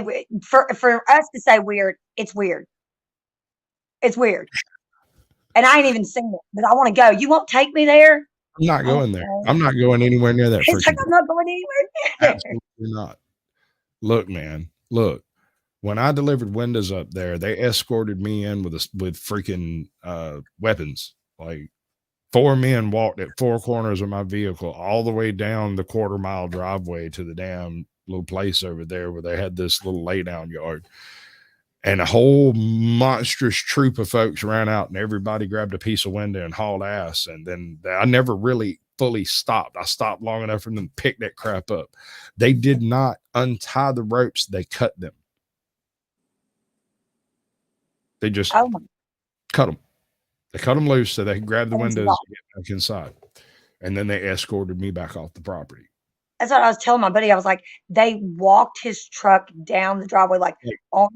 for us to say weird, it's weird. It's weird. And I ain't even seen it, but I want to go. You won't take me there? I'm not going there. I'm not going anywhere near that. It's like I'm not going anywhere near there. Absolutely not. Look, man, look. When I delivered windows up there, they escorted me in with freaking weapons. Like 4 men walked at 4 corners of my vehicle all the way down the 1/4-mile driveway to the damn little place over there where they had this little lay down yard. And a whole monstrous troop of folks ran out, and everybody grabbed a piece of window and hauled ass. And then I never really fully stopped. I stopped long enough for them to pick that crap up. They did not untie the ropes. They cut them. They just cut them. They cut them loose so they could grab the windows and get back inside. And then they escorted me back off the property. That's what I was telling my buddy. I was like, they walked his truck down the driveway like no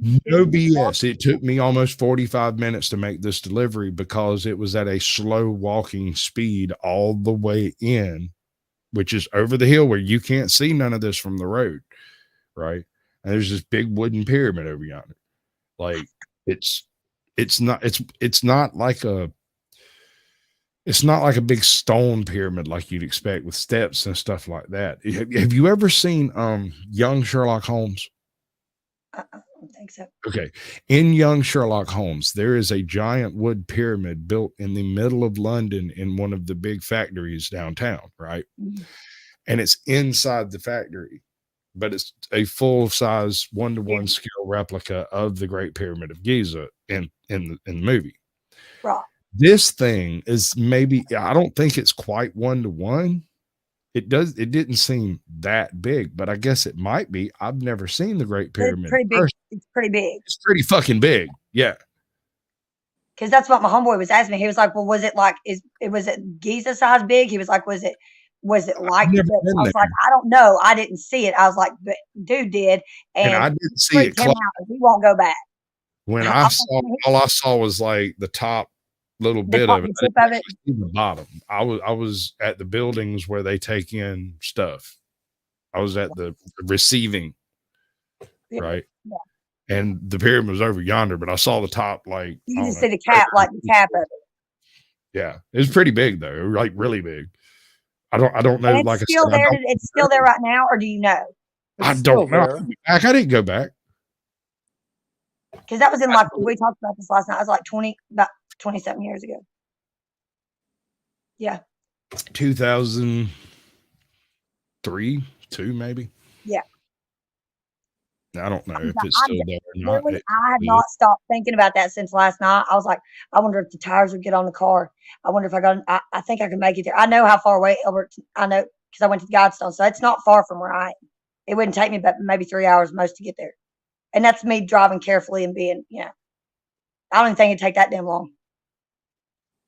BS. It took me almost 45 minutes to make this delivery because it was at a slow walking speed all the way in, which is over the hill where you can't see none of this from the road, right? And there's this big wooden pyramid over yonder. Like it's not like a big stone pyramid like you'd expect with steps and stuff like that. Have you ever seen Young Sherlock Holmes? I don't think so. Okay. In Young Sherlock Holmes, there is a giant wood pyramid built in the middle of London in one of the big factories downtown, right? Mm-hmm. And it's inside the factory, but it's a full-size 1-to-1 scale replica of the Great Pyramid of Giza in the movie. Right. This thing is maybe, I don't think it's quite 1-to-1. It didn't seem that big, but I guess it might be. I've never seen the Great Pyramid. It's pretty big. first. It's pretty big. It's pretty fucking big. Yeah. Because that's what my homeboy was asking me. He was like, "Well, was it like was it Giza size big?" He was like, "Was it like?" never This?" been I was there. like, "I don't know. I didn't see it." I was like, "But dude did, And I and didn't see it freaked him close. out. And he won't go back." When I I was saw, like, all I saw was like the top little The bit top, of it. the I tip didn't of it. actually see the bottom. I was at the buildings where they take in stuff. I was at the receiving, right? Yeah. And the pyramid was over yonder, but I saw the top, like, You I just don't see the cap, like the cap of it. yeah, it was pretty big though, like really big. I don't know. And it's Like I still said, there. It's still there right now, or do you know? I don't know. I didn't go back. Because that was in like we talked about this last night. It was like about 20-something years ago. Yeah. 2003, 2 maybe. Yeah. I don't know if it's still there or not. Literally, I have not stopped thinking about that since last night. I was like, I wonder if the tires would get on the car. I wonder if I think I can make it there. I know how far away Elbert. I know because I went to the Guidestone, so it's not far from where I am. It wouldn't take me but maybe 3 hours most to get there, and that's me driving carefully and being, I don't even think it'd take that damn long.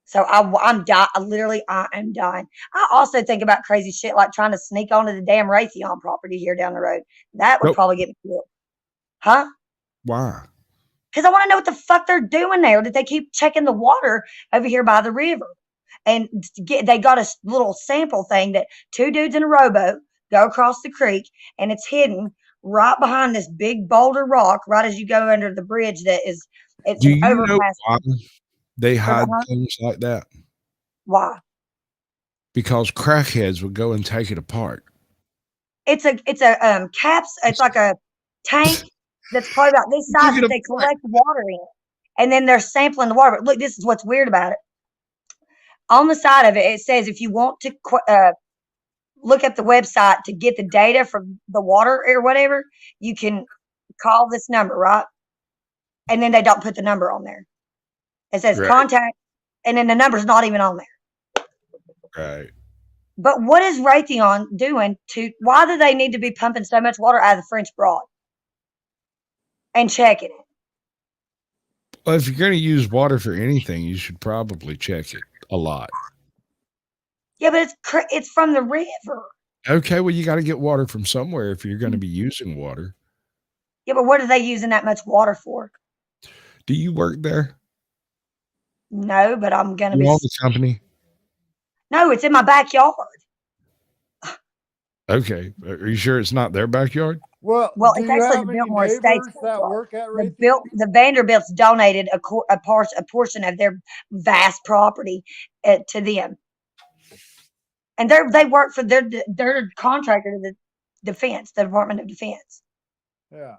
So I'm dying. Literally, I am dying. I also think about crazy shit like trying to sneak onto the damn Raytheon property here down the road. That would probably get me killed. Huh? Why? Because I want to know what the fuck they're doing there. That they keep checking the water over here by the river, and they got a little sample thing that 2 dudes in a rowboat go across the creek, and it's hidden right behind this big boulder rock, right as you go under the bridge. It's Do an you know overpass. why they hide Uh-huh. things like that? Why? Because crackheads would go and take it apart. It's a caps. It's like a tank that's probably about this size that they collect water in, and then they're sampling the water. But look, this is what's weird about it. On the side of it, it says if you want to look up the website to get the data from the water or whatever, you can call this number, right? And then they don't put the number on there. It says Right. contact, and then the number's not even on there. Right. But what is Raytheon doing why do they need to be pumping so much water out of the French Broad and checking it? Well, if you're going to use water for anything, you should probably check it a lot. Yeah, but it's from the river. Okay, well, you got to get water from somewhere if you're going to be using water. Yeah, but what are they using that much water for? Do you work there? No, but I'm going to You be. own the company? No, it's in my backyard. Okay. Are you sure it's not their backyard? Well, do it's you actually have the any Biltmore Estates. neighbors that work at The Vanderbilts donated a portion of their vast property to them, and they work for their contractor to the defense, the Department of Defense. Yeah,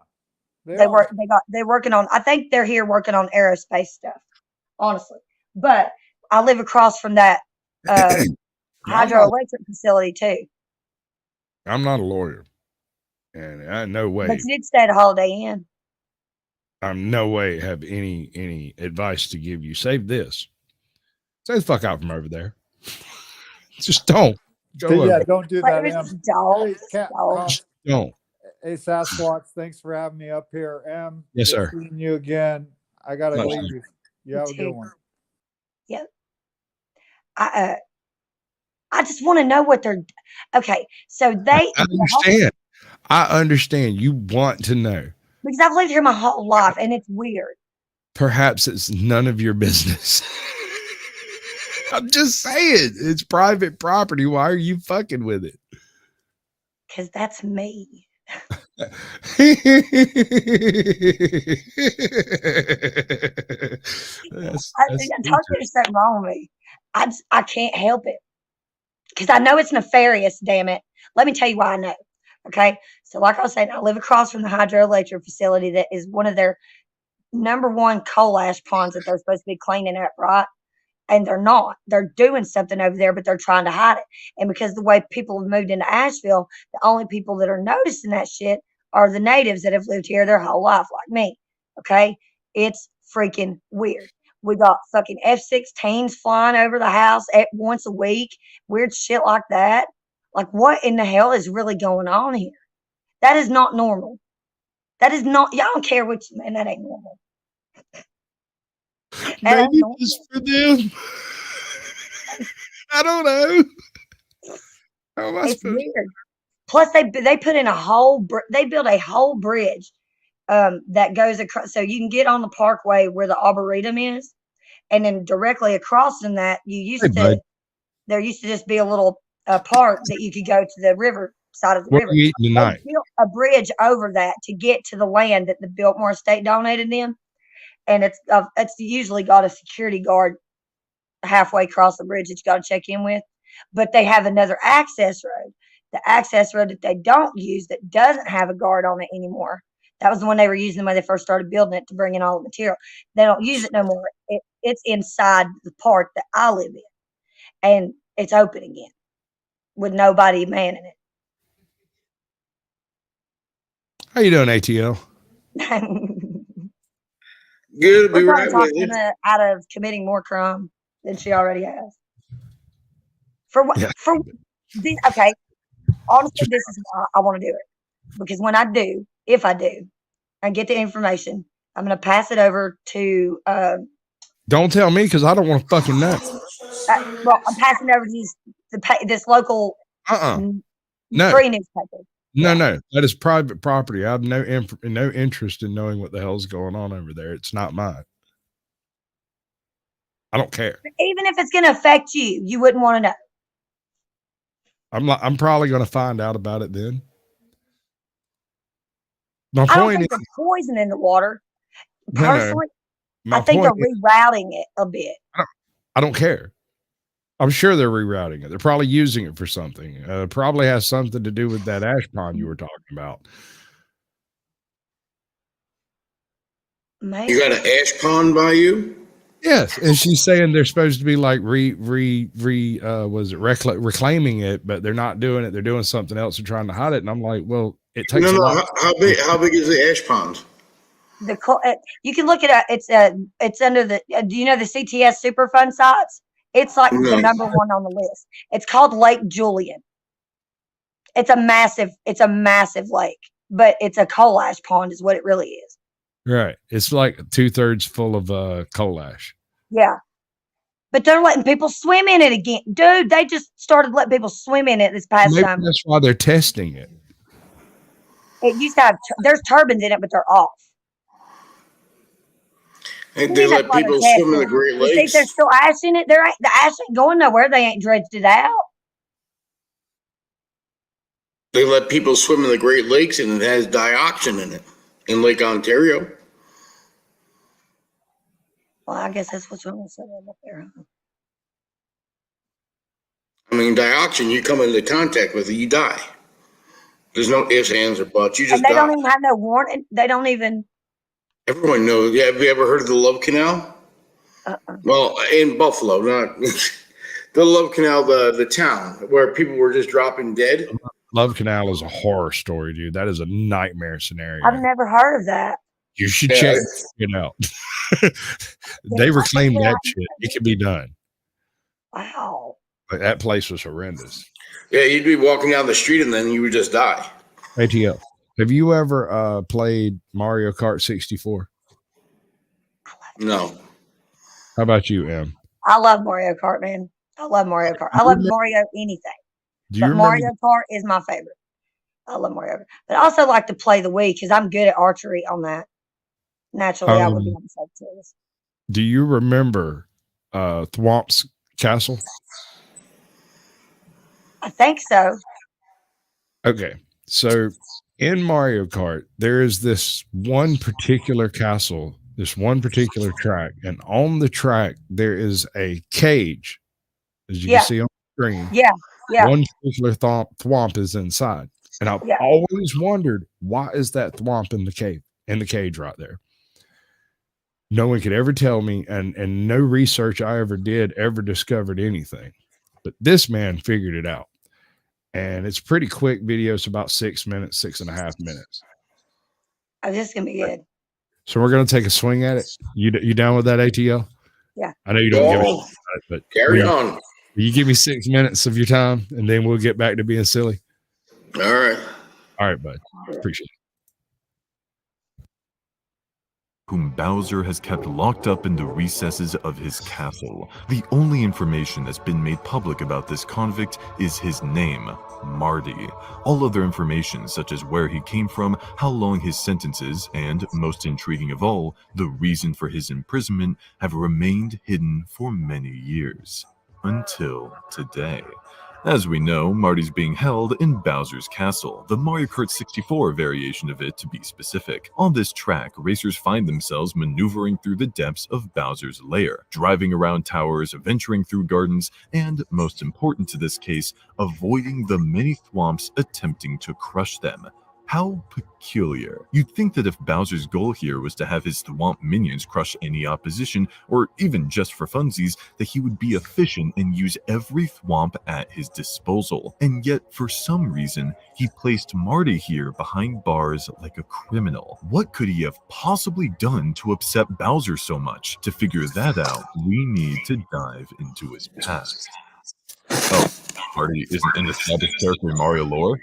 They're working on. I think they're here working on aerospace stuff, honestly. But I live across from that hydroelectric facility too. I'm not a lawyer, and I no way. But you did stay at a Holiday Inn. I'm no way have any advice to give you. Save this. Stay the fuck out from over there. Just don't. Go yeah, over. don't do that. Em. Don't. Hey, Sasquatch, thanks for having me up here. Em, Yes, good sir. seeing you again. I gotta Nice. leave. You have a good one. Yeah. I just want to know what they're. Okay, so they. I understand. I understand. You want to know. Because I've lived here my whole life, and it's weird. Perhaps it's none of your business. I'm just saying. It's private property. Why are you fucking with it? Because that's me. That's I told you there's something wrong with me. I can't help it. Because I know it's nefarious, damn it. Let me tell you why I know. Okay. So, like I was saying, I live across from the hydroelectric facility that is one of their #1 coal ash ponds that they're supposed to be cleaning up, right? And they're not. They're doing something over there, but they're trying to hide it. And because the way people have moved into Asheville, the only people that are noticing that shit are the natives that have lived here their whole life, like me. Okay. It's freaking weird. We got fucking F-16s flying over the house once a week, weird shit like that. Like, what in the hell is really going on here? That is not normal. That is not. Y'all don't care which man. That ain't normal. That ain't Maybe normal. just for them. I don't know. How am I It's supposed weird. Plus, they put in a whole. They built a whole bridge that goes across, so you can get on the parkway where the Arboretum is, and then directly across from that, there used to just be a little park that you could go to the river side of the What river. are you eating They tonight? built a bridge over that to get to the land that the Biltmore Estate donated them, and it's usually got a security guard halfway across the bridge that you got to check in with, but they have another access road. The access road that they don't use, that doesn't have a guard on it anymore. That was the one they were using when they first started building it to bring in all the material. They don't use it no more. It's inside the park that I live in, and it's open again with nobody manning it. How you doing, ATL? Good, We're be trying right to talk with you. Emma out of committing more crime than she already has. For what? Yeah. For this? Okay. Honestly, this is why I want to do it, because when I do, if I do, and get the information, I'm going to pass it over to. Don't tell me because I don't want to fucking know. Well, I'm passing it over to this local No. free newspaper. No. That is private property. I have no interest in knowing what the hell's going on over there. It's not mine. I don't care. Even if it's going to affect you, you wouldn't want to know. I'm probably going to find out about it then. My I don't point think is, they're poisoning the water. No. Personally, My I think they're point is, rerouting it a bit. I don't care. I'm sure they're rerouting it. They're probably using it for something. Probably has something to do with that ash pond you were talking about. You got an ash pond by you? Yes, and she's saying they're supposed to be like reclaiming it, but they're not doing it. They're doing something else and trying to hide it. And I'm like, well, it takes a lot. How big is the ash pond? You can look it up. It's under the. Do you know the CTS Superfund sites? It's like the number one on the list. It's called Lake Julian. It's a massive lake, but it's a coal ash pond, is what it really is. Right. It's like 2/3 full of coal ash. Yeah. But they're letting people swim in it again. Dude, they just started letting people swim in it this past Maybe time. that's why they're testing it. It used to have, there's turbines in it, but they're off. And they let people swim in the Great You think Lakes? there's still ash in it? The ash ain't going nowhere. They ain't dredged it out. They let people swim in the Great Lakes, and it has dioxin in it in Lake Ontario. Well, I guess that's what's wrong with up there. Huh? I mean, dioxin, you come into contact with it, you die. There's no ifs, ands, or buts. You just And they die. don't even have no warning. They don't even. Everyone knows. Yeah, have you ever heard of the Love Canal? Well, in Buffalo, not the Love Canal, the town where people were just dropping dead. Love Canal is a horror story, dude. That is a nightmare scenario. I've never heard of that. You should check it out. They reclaimed that shit. It can be done. Wow. But that place was horrendous. Yeah, you'd be walking down the street and then you would just die. ATL. Have you ever played Mario Kart 64? No. How about you, Em? I love Mario Kart, man. I love Mario Kart. I love Mario anything. Do you But remember Mario Kart is my favorite. I love Mario Kart. But I also like to play the Wii because I'm good at archery on that. Naturally, I would be on the side too. Do you remember Thwomp's Castle? I think so. Okay. So in Mario Kart, there is this one particular castle, this one particular track, and on the track, there is a cage, as you can see on the screen. Yeah. One particular thwomp is inside. And I've always wondered, why is that thwomp in the cage right there? No one could ever tell me, and no research I ever did ever discovered anything. But this man figured it out. And it's pretty quick video. It's about 6 minutes, 6.5 minutes. Oh, this is going to be good. So we're going to take a swing at it. You down with that, ATL? Yeah. I know you don't give a shit, but carry on. You give me 6 minutes of your time, and then we'll get back to being silly. All right. All right, bud. Appreciate it. Whom Bowser has kept locked up in the recesses of his castle. The only information that's been made public about this convict is his name, Marty. All other information, such as where he came from, how long his sentence is, and, most intriguing of all, the reason for his imprisonment, have remained hidden for many years. Until today. As we know, Marty's being held in Bowser's Castle, the Mario Kart 64 variation of it to be specific. On this track, racers find themselves maneuvering through the depths of Bowser's lair, driving around towers, venturing through gardens, and, most important to this case, avoiding the many thwomps attempting to crush them. How peculiar. You'd think that if Bowser's goal here was to have his thwomp minions crush any opposition, or even just for funsies, that he would be efficient and use every thwomp at his disposal. And yet, for some reason, he placed Marty here behind bars like a criminal. What could he have possibly done to upset Bowser so much? To figure that out, we need to dive into his past. Oh, Marty isn't an established character in Mario lore?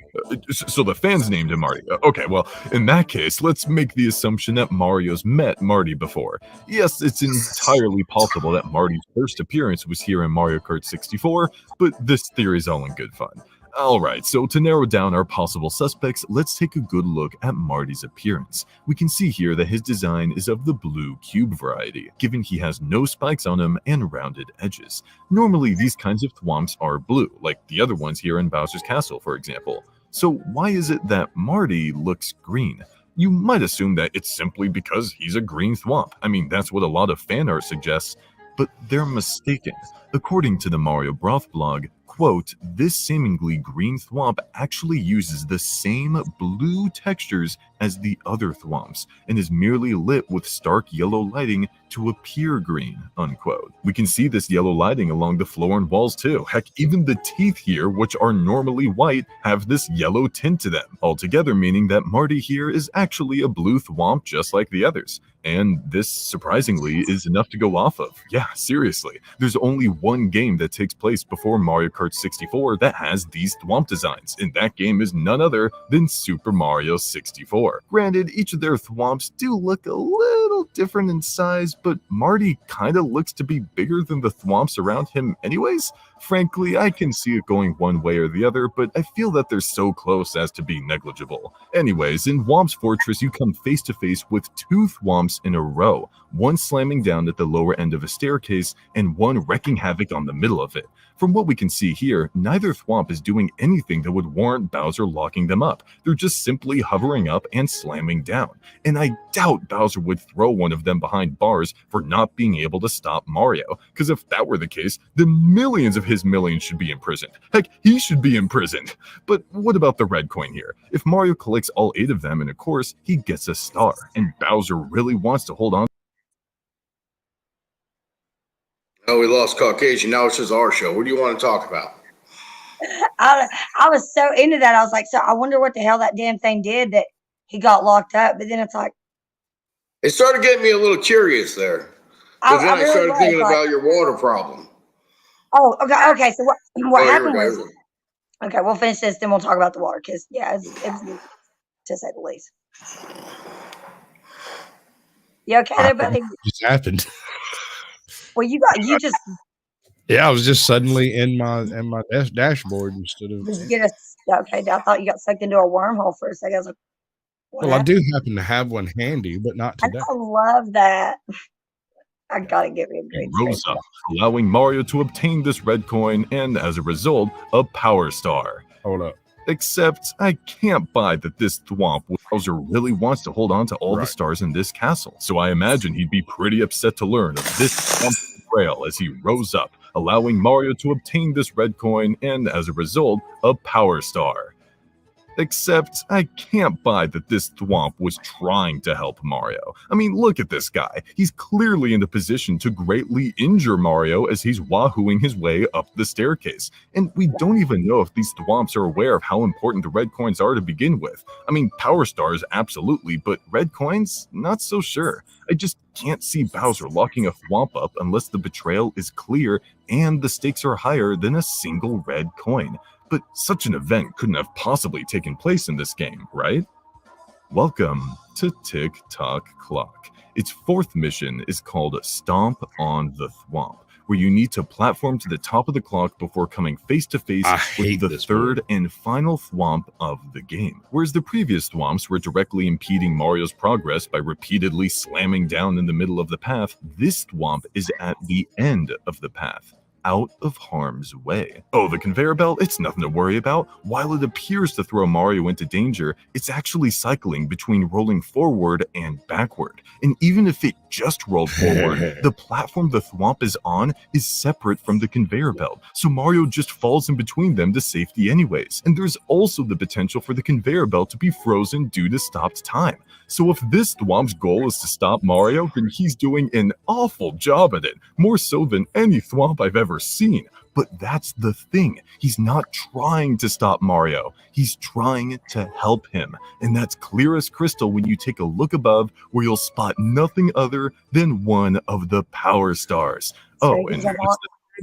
So the fans named him Marty. Okay, well, in that case, let's make the assumption that Mario's met Marty before. Yes, it's entirely possible that Marty's first appearance was here in Mario Kart 64, but this theory is all in good fun. Alright, so to narrow down our possible suspects, let's take a good look at Marty's appearance. We can see here that his design is of the blue cube variety, given he has no spikes on him and rounded edges. Normally, these kinds of thwomps are blue, like the other ones here in Bowser's Castle, for example. So why is it that Marty looks green? You might assume that it's simply because he's a green thwomp. I mean, that's what a lot of fan art suggests, but they're mistaken. According to the Mario Broth blog, quote, this seemingly green thwomp actually uses the same blue textures as the other thwomps and is merely lit with stark yellow lighting to appear green, unquote. We can see this yellow lighting along the floor and walls too. Heck, even the teeth here, which are normally white, have this yellow tint to them, altogether meaning that Marty here is actually a blue thwomp just like the others. And this, surprisingly, is enough to go off of. Yeah, seriously. There's only one game that takes place before Mario Kart 64 that has these thwomp designs, and that game is none other than Super Mario 64. Granted, each of their thwomps do look a little different in size, but Marty kinda looks to be bigger than the thwomps around him anyways. Frankly, I can see it going one way or the other, but I feel that they're so close as to be negligible. Anyways, in Whomp's Fortress, you come face to face with two thwomps in a row, one slamming down at the lower end of a staircase and one wreaking havoc on the middle of it. From what we can see here, neither thwomp is doing anything that would warrant Bowser locking them up. They're just simply hovering up and slamming down. And I doubt Bowser would throw one of them behind bars for not being able to stop Mario, because if that were the case, then millions of his millions should be imprisoned. Heck, he should be imprisoned. But what about the red coin here? If Mario collects all 8 of them in a course, he gets a star, and Bowser really wants to hold on. Oh, we lost Caucasian. Now it's just our show. What do you want to talk about? I was so into that. I was like, so I wonder what the hell that damn thing did that he got locked up. But then it's like, It started getting me a little curious there. Because then I really started was, thinking like- about your water problem. oh, okay. So what Oh, here happened we go. was, okay, we'll finish this, then we'll talk about the water. Because, yeah, it was neat, to say the least. You okay there, buddy? Just happened. Well, you just Yeah, I was just suddenly in my dashboard instead of. get us, okay, I thought you got sucked into a wormhole for a second. I was like, what Well, I happened? do happen to have one handy, but not I today. love that. I gotta get me a green Rose up, allowing Mario to obtain this red coin and, as a result, a power star. Hold up. Except, I can't buy that this thwomp with Bowser really wants to hold on to all the stars in this castle. So I imagine he'd be pretty upset to learn of this thwomp's betrayal as he rose up, allowing Mario to obtain this red coin and, as a result, a power star. Except I can't buy that this thwomp was trying to help Mario. I mean, look at this guy. He's clearly in the position to greatly injure Mario as he's wahooing his way up the staircase. And we don't even know if these thwomps are aware of how important the red coins are to begin with. I mean, Power Stars, absolutely, but red coins? Not so sure. I just can't see Bowser locking a thwomp up unless the betrayal is clear and the stakes are higher than a single red coin. But such an event couldn't have possibly taken place in this game, right? Welcome to Tick Tock Clock. Its fourth mission is called Stomp on the Thwomp, where you need to platform to the top of the clock before coming face to face with the third and final thwomp of the game. Whereas the previous thwomps were directly impeding Mario's progress by repeatedly slamming down in the middle of the path, this thwomp is at the end of the path, out of harm's way. Oh, the conveyor belt? It's nothing to worry about. While it appears to throw Mario into danger, it's actually cycling between rolling forward and backward. And even if it just rolled forward, the platform the thwomp is on is separate from the conveyor belt, so Mario just falls in between them to safety anyways. And there's also the potential for the conveyor belt to be frozen due to stopped time. So if this thwomp's goal is to stop Mario, then he's doing an awful job at it, more so than any thwomp I've ever seen. But that's the thing. He's not trying to stop Mario. He's trying to help him. And that's clear as crystal when you take a look above, where you'll spot nothing other than one of the Power Stars. Oh, and what's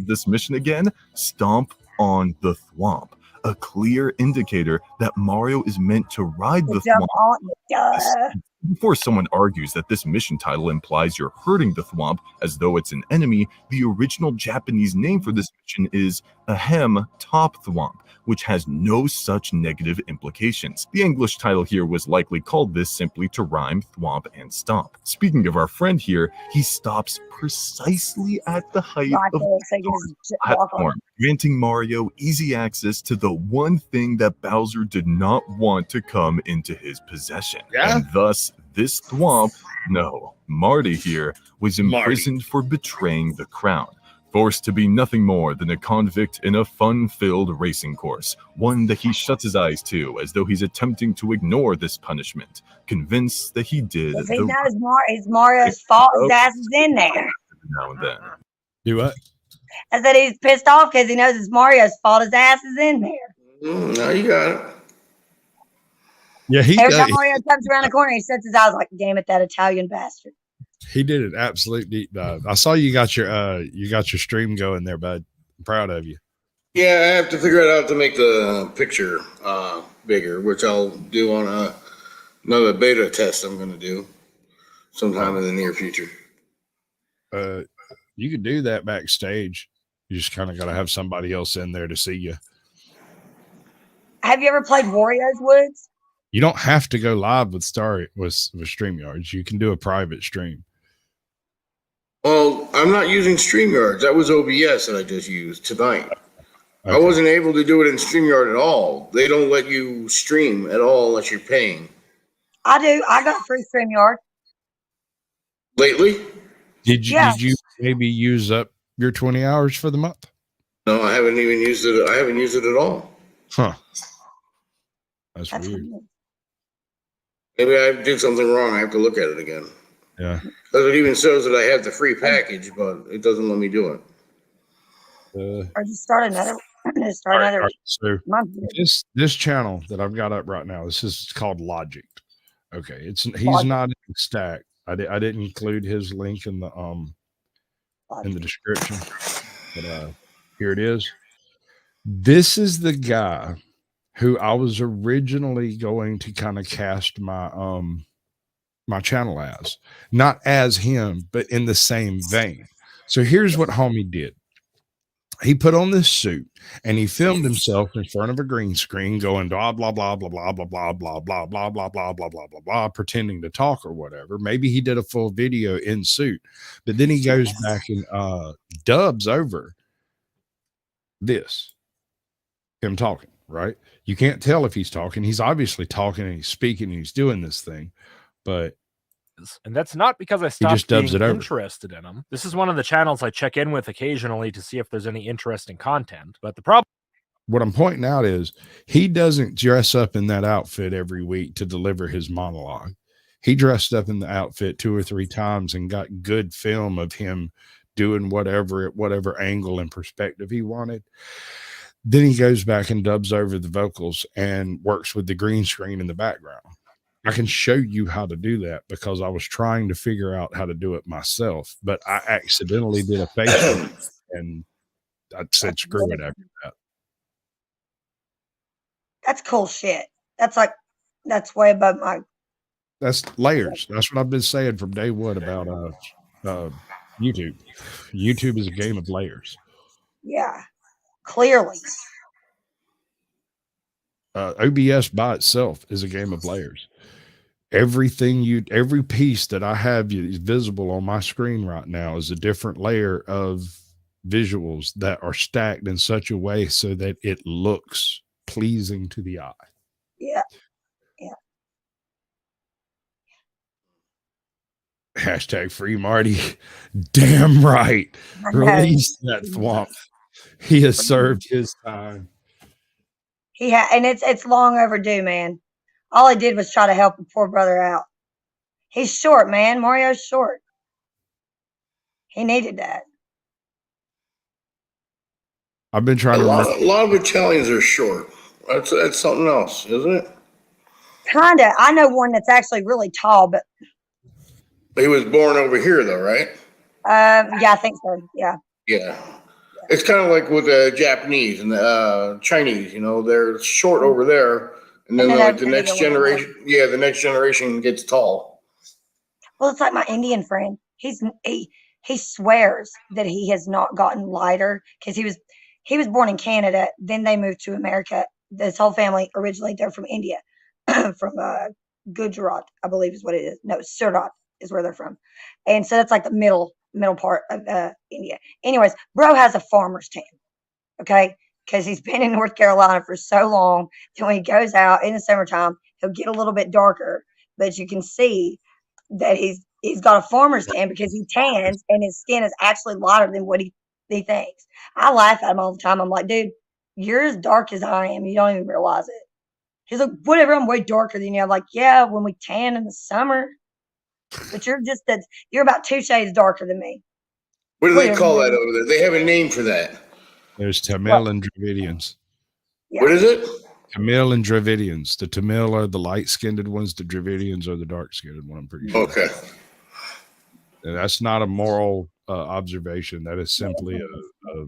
this mission again? Stomp on the Thwomp. A clear indicator that Mario is meant to ride the Thwomp. Before someone argues that this mission title implies you're hurting the Thwomp as though it's an enemy, the original Japanese name for this mission is Ahem Top Thwomp, which has no such negative implications. The English title here was likely called this simply to rhyme thwomp and stomp. Speaking of our friend here, he stops precisely at the height of the platform, granting Mario easy access to the one thing that Bowser did not want to come into his possession. And thus, this thwomp, no, Marty here, was imprisoned for betraying the crown, forced to be nothing more than a convict in a fun-filled racing course, one that he shuts his eyes to as though he's attempting to ignore this punishment, convinced that he did If he knows it's Mario's fault, his ass is in there. Now and then. Do what? I said he's pissed off because he knows it's Mario's fault, his ass is in there. No, you got it. Yeah, Every time Mario comes around the corner, he sets his eyes like, damn it, that Italian bastard. He did an absolute deep dive. I saw you got your stream going there, bud. I'm proud of you. Yeah, I have to figure out how to make the picture bigger, which I'll do on another beta test I'm going to do sometime in the near future. You could do that backstage. You just kind of got to have somebody else in there to see you. Have you ever played Wario's Woods? You don't have to go live with StreamYards. You can do a private stream. Well, I'm not using StreamYards. That was OBS that I just used tonight. Okay. I wasn't able to do it in StreamYard at all. They don't let you stream at all unless you're paying. I do. I got free StreamYard. Lately? Did you maybe use up your 20 hours for the month? No, I haven't even used it. I haven't used it at all. Huh. That's weird. Maybe I did something wrong. I have to look at it again. Yeah. Because it even shows that I have the free package, but it doesn't let me do it. Or just start another. So this channel that I've got up right now, this is called Logic. Okay, he's not in Stack. I didn't include his link in the description, but here it is. This is the guy who I was originally going to kind of cast my my channel as, not as him, but in the same vein. So here's what homie did. He put on this suit and he filmed himself in front of a green screen going blah blah blah blah blah blah blah blah blah blah blah blah blah blah blah blah, pretending to talk or whatever. Maybe he did a full video in suit, but then he goes back and dubs over this, him talking, right? You can't tell if he's talking. He's obviously talking and he's speaking and he's doing this thing, but and that's not because I stopped being it over. interested in them. This is one of the channels I check in with occasionally to see if there's any interesting content. But the problem what I'm pointing out is he doesn't dress up in that outfit every week to deliver his monologue. He dressed up in the outfit 2 or 3 times and got good film of him doing whatever at whatever angle and perspective he wanted. Then he goes back and dubs over the vocals and works with the green screen in the background. I can show you how to do that because I was trying to figure out how to do it myself, but I accidentally did a Facebook and I said, screw it after that. That's cool shit. That's way above my. That's layers. That's what I've been saying from day one about YouTube. YouTube is a game of layers. Yeah, clearly. OBS by itself is a game of layers. Every piece that I have is visible on my screen right now is a different layer of visuals that are stacked in such a way so that it looks pleasing to the eye. Yeah. Hashtag free Marty. Damn right. Release that thwomp. He has served his time. And it's long overdue, man. All I did was try to help a poor brother out. He's short, man. Mario's short. He needed that. I've been trying a lot of Italians are short. That's something else, isn't it? Kinda. I know one that's actually really tall, but he was born over here, though, right? Yeah, I think so. Yeah. Yeah. It's kind of like with the Japanese and the Chinese. You know, they're short over there, and then like the next generation. Yeah, the next generation gets tall. Well, it's like my Indian friend. He swears that he has not gotten lighter because he was born in Canada. Then they moved to America. This whole family originally they're from India, from Gujarat, I believe is what it is. No, Surat is where they're from, and so that's like the middle part of India. Anyways, bro has a farmer's tan, okay, because he's been in North Carolina for so long. Then when he goes out in the summertime, he'll get a little bit darker, but you can see that he's got a farmer's tan because he tans and his skin is actually lighter than what he thinks. I laugh at him all the time. I'm like, dude, you're as dark as I am. You don't even realize it. He's like, whatever, I'm way darker than you. I'm like, yeah, when we tan in the summer. But you're about 2 shades darker than me. What do they call that over there? They have a name for that. There's Tamil and Dravidians. Yeah. What is it? Tamil and Dravidians. The Tamil are the light-skinned ones. The Dravidians are the dark-skinned one, I'm pretty sure. Okay. And that's not a moral observation. That is simply a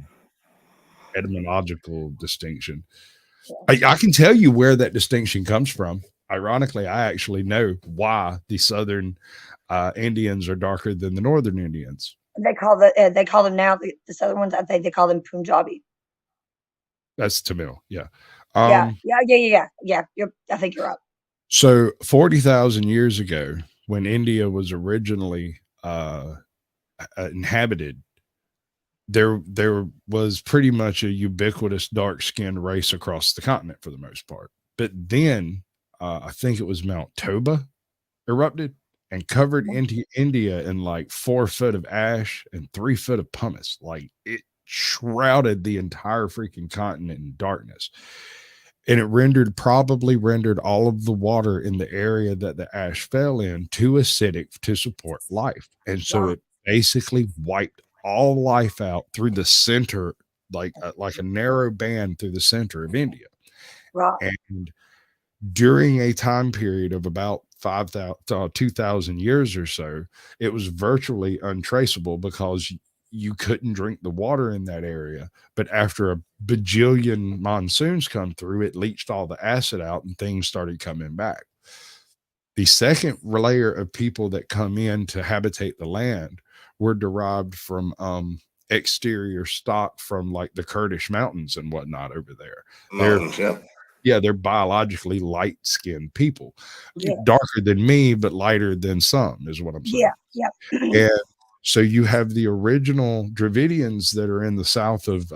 etymological distinction. I can tell you where that distinction comes from. Ironically, I actually know why the Southern Indians are darker than the Northern Indians. They call them now the Southern ones. I think they call them Punjabi. That's Tamil, yeah. Yeah. I think you're right. So 40,000 years ago, when India was originally inhabited, there was pretty much a ubiquitous dark-skinned race across the continent for the most part. But then I think it was Mount Toba erupted and covered into India in like 4 foot of ash and 3 foot of pumice. Like it shrouded the entire freaking continent in darkness. And it probably rendered all of the water in the area that the ash fell in too acidic to support life. And so it basically wiped all life out through the center, like a narrow band through the center of India. Right. And during a time period of about 2,000 years or so, it was virtually untraceable because you couldn't drink the water in that area. But after a bajillion monsoons come through, it leached all the acid out and things started coming back. The second layer of people that come in to habitate the land were derived from exterior stock from like the Kurdish mountains and whatnot over there. They're biologically light-skinned people. Darker than me, but lighter than some is what I'm saying. Yeah. And so you have the original Dravidians that are in the south of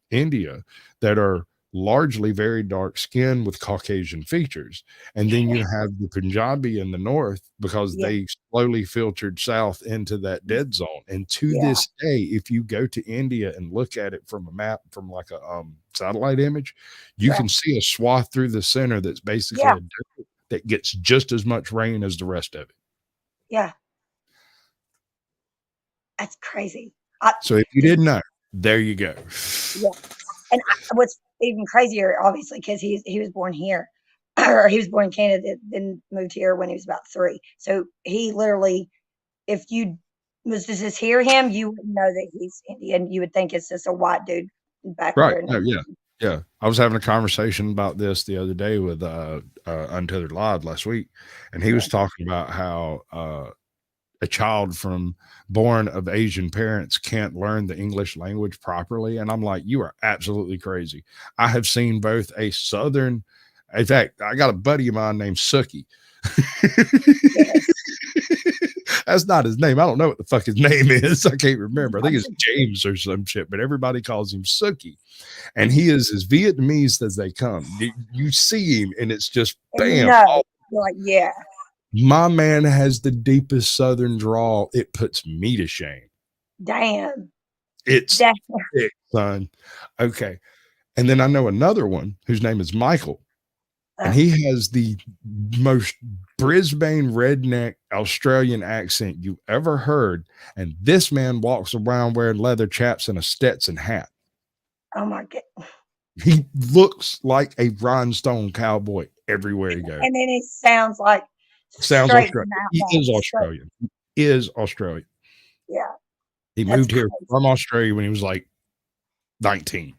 India that are largely very dark skin with Caucasian features. And then you have the Punjabi in the north because they slowly filtered south into that dead zone. And to this day, if you go to India and look at it from a map, from like a satellite image, you can see a swath through the center that's basically a desert that gets just as much rain as the rest of it. Yeah. That's crazy. So if you didn't know, there you go. Yeah. And what's even crazier, obviously, because he was born here, or he was born in Canada, then moved here when he was about 3. So he literally, if you was to just hear him, you wouldn't know that he's Indian. You would think it's just a white dude back there. No, yeah. I was having a conversation about this the other day with Untethered Live last week, and he was talking about how a child born of Asian parents can't learn the English language properly. And I'm like, you are absolutely crazy. I have seen both a Southern, in fact, I got a buddy of mine named Sookie. That's not his name. I don't know what the fuck his name is. I can't remember. I think it's James or some shit, but everybody calls him Sookie. And he is as Vietnamese as they come. You see him and it's just bam. You're like, yeah. My man has the deepest Southern drawl. It puts me to shame. Damn. It's thick, son. Okay. And then I know another one whose name is Michael. And he has the most Brisbane redneck Australian accent you ever heard. And this man walks around wearing leather chaps and a Stetson hat. Oh my God. He looks like a rhinestone cowboy everywhere he goes. And then it sounds like Australian. He is Australian. He is Australian. Yeah. He moved here from Australia when he was like 19.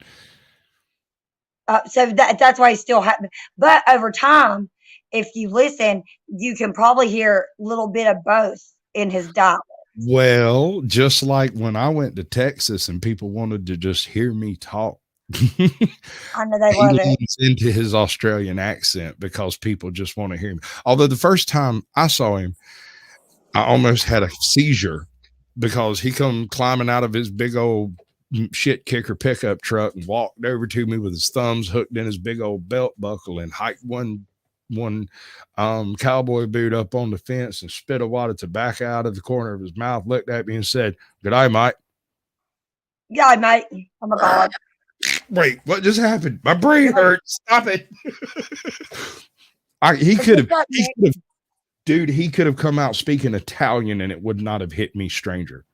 So that's why he's still happening. But over time, if you listen, you can probably hear a little bit of both in his dialect. Well, just like when I went to Texas and people wanted to just hear me talk. I know they love it. Into his Australian accent because people just want to hear him. Although the first time I saw him, I almost had a seizure because he come climbing out of his big old shit kicker pickup truck and walked over to me with his thumbs hooked in his big old belt buckle and hiked one cowboy boot up on the fence and spit a wad of tobacco out of the corner of his mouth, looked at me and said, "Good day, mate." Yeah, mate. Oh my God. Wait, what just happened? My brain hurts. Stop it. He could have, dude, he could have come out speaking Italian and it would not have hit me stranger.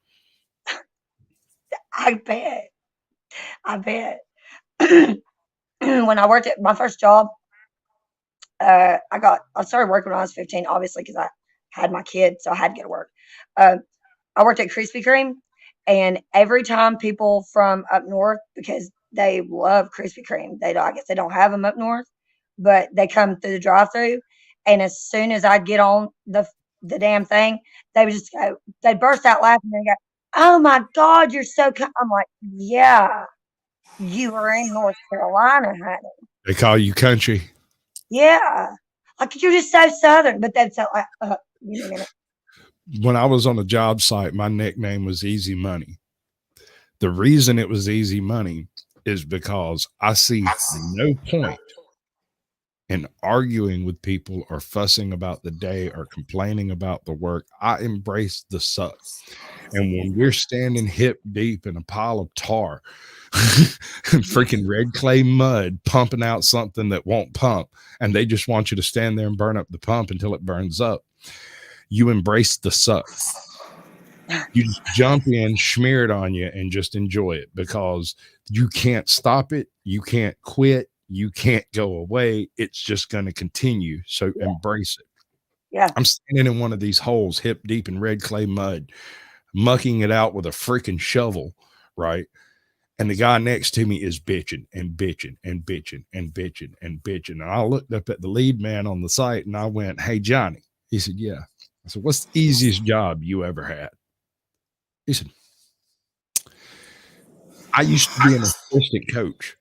I bet. When I worked at my first job, I started working when I was 15, obviously, because I had my kid, so I had to get to work. I worked at Krispy Kreme, and every time people from up north, because they love Krispy Kreme, I guess they don't have them up north, but they come through the drive-thru, and as soon as I'd get on the damn thing, they would just go, they'd burst out laughing and go, "Oh my God, you're so I'm like, yeah, you were in North Carolina, honey. They call you country. Yeah. Like, you're just so Southern. But that's so like, give me a minute. When I was on a job site, my nickname was Easy Money. The reason it was Easy Money is because I see no point in arguing with people or fussing about the day or complaining about the work. I embrace the suck. And when we're standing hip deep in a pile of tar, freaking red clay mud, pumping out something that won't pump, and they just want you to stand there and burn up the pump until it burns up, you embrace the suck. You just jump in, smear it on you, and just enjoy it because you can't stop it. You can't quit. You can't go away. It's just going to continue. So embrace it. Yeah. I'm standing in one of these holes, hip deep in red clay mud, mucking it out with a freaking shovel, right? And the guy next to me is bitching and bitching and bitching and bitching and bitching. And I looked up at the lead man on the site and I went, "Hey, Johnny." He said, "Yeah." I said, "What's the easiest job you ever had?" He said, "I used to be an assistant coach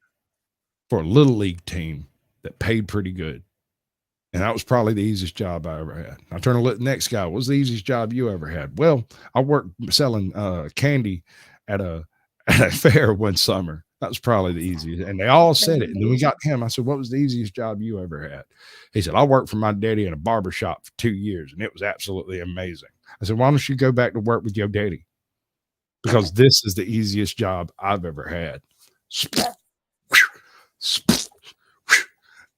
for a little league team that paid pretty good. And that was probably the easiest job I ever had." I turned to look at the next guy. "What's the easiest job you ever had?" "Well, I worked selling candy at a fair one summer." That was probably the easiest. And they all said it. And then we got him. I said, what was the easiest job you ever had? He said, I worked for my daddy in a barber shop for 2 years, and it was absolutely amazing. I said, why don't you go back to work with your daddy? Because this is the easiest job I've ever had.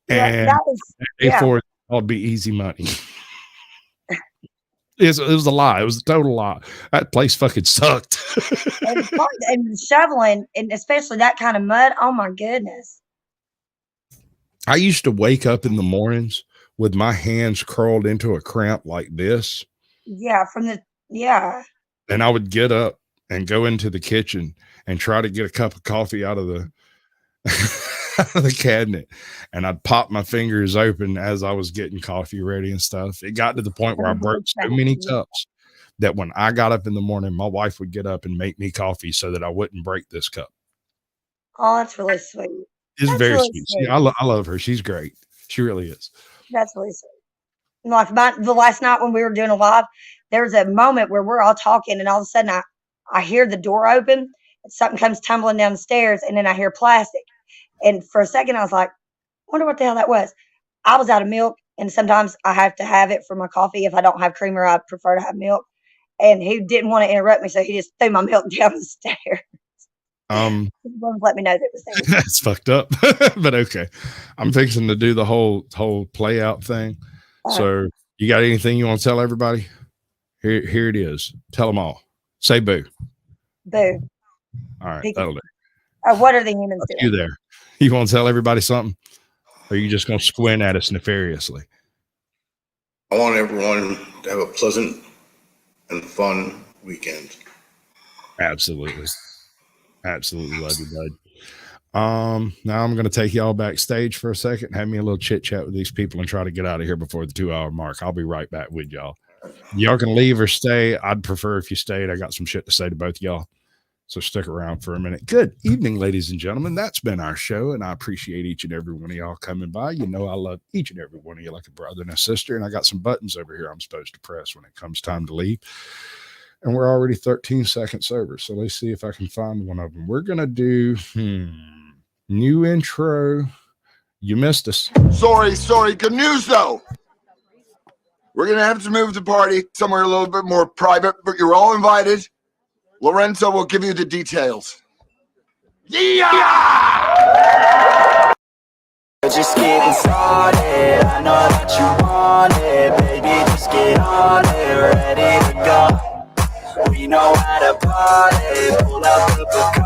And before I'll be easy money. It was a lie. It was a total lie. That place fucking sucked. and shoveling, and especially that kind of mud. Oh my goodness. I used to wake up in the mornings with my hands curled into a cramp like this. Yeah, And I would get up and go into the kitchen and try to get a cup of coffee out of the out of the cabinet, and I'd pop my fingers open as I was getting coffee ready and stuff. It got to the point where I broke so many cups that when I got up in the morning, my wife would get up and make me coffee so that I wouldn't break this cup. Oh, that's really sweet. It's very really sweet. I love her. She's great. She really is. That's really sweet. Like the last night when we were doing a live, there was a moment where we're all talking, and all of a sudden I hear the door open, and something comes tumbling down the stairs, and then I hear plastic. And for a second, I was like, wonder what the hell that was. I was out of milk, and sometimes I have to have it for my coffee. If I don't have creamer, I prefer to have milk. And he didn't want to interrupt me, so he just threw my milk down the stairs. Let me know that it was there. That's fucked up, but okay. I'm fixing to do the whole play out thing. So you got anything you want to tell everybody? Here it is. Tell them all. Say boo. Boo. All right, that'll do. What are the humans doing? You there? You want to tell everybody something? Or are you just going to squint at us nefariously? I want everyone to have a pleasant and fun weekend. Absolutely. Absolutely love you, bud. Now I'm going to take y'all backstage for a second, have me a little chit chat with these people and try to get out of here before the 2-hour mark. I'll be right back with y'all. Y'all can leave or stay. I'd prefer if you stayed. I got some shit to say to both y'all. So stick around for a minute. Good evening, ladies and gentlemen. That's been our show, and I appreciate each and every one of y'all coming by. You know I love each and every one of you like a brother and a sister, and I got some buttons over here I'm supposed to press when it comes time to leave. And we're already 13 seconds over, so let's see if I can find one of them. We're going to do new intro. You missed us. Sorry. Good news, though. We're going to have to move the party somewhere a little bit more private, but you're all invited. Lorenzo will give you the details. Yeah! Just getting started. I know that you want it, baby. Just get on it, ready to go. We know how to party. Pull up the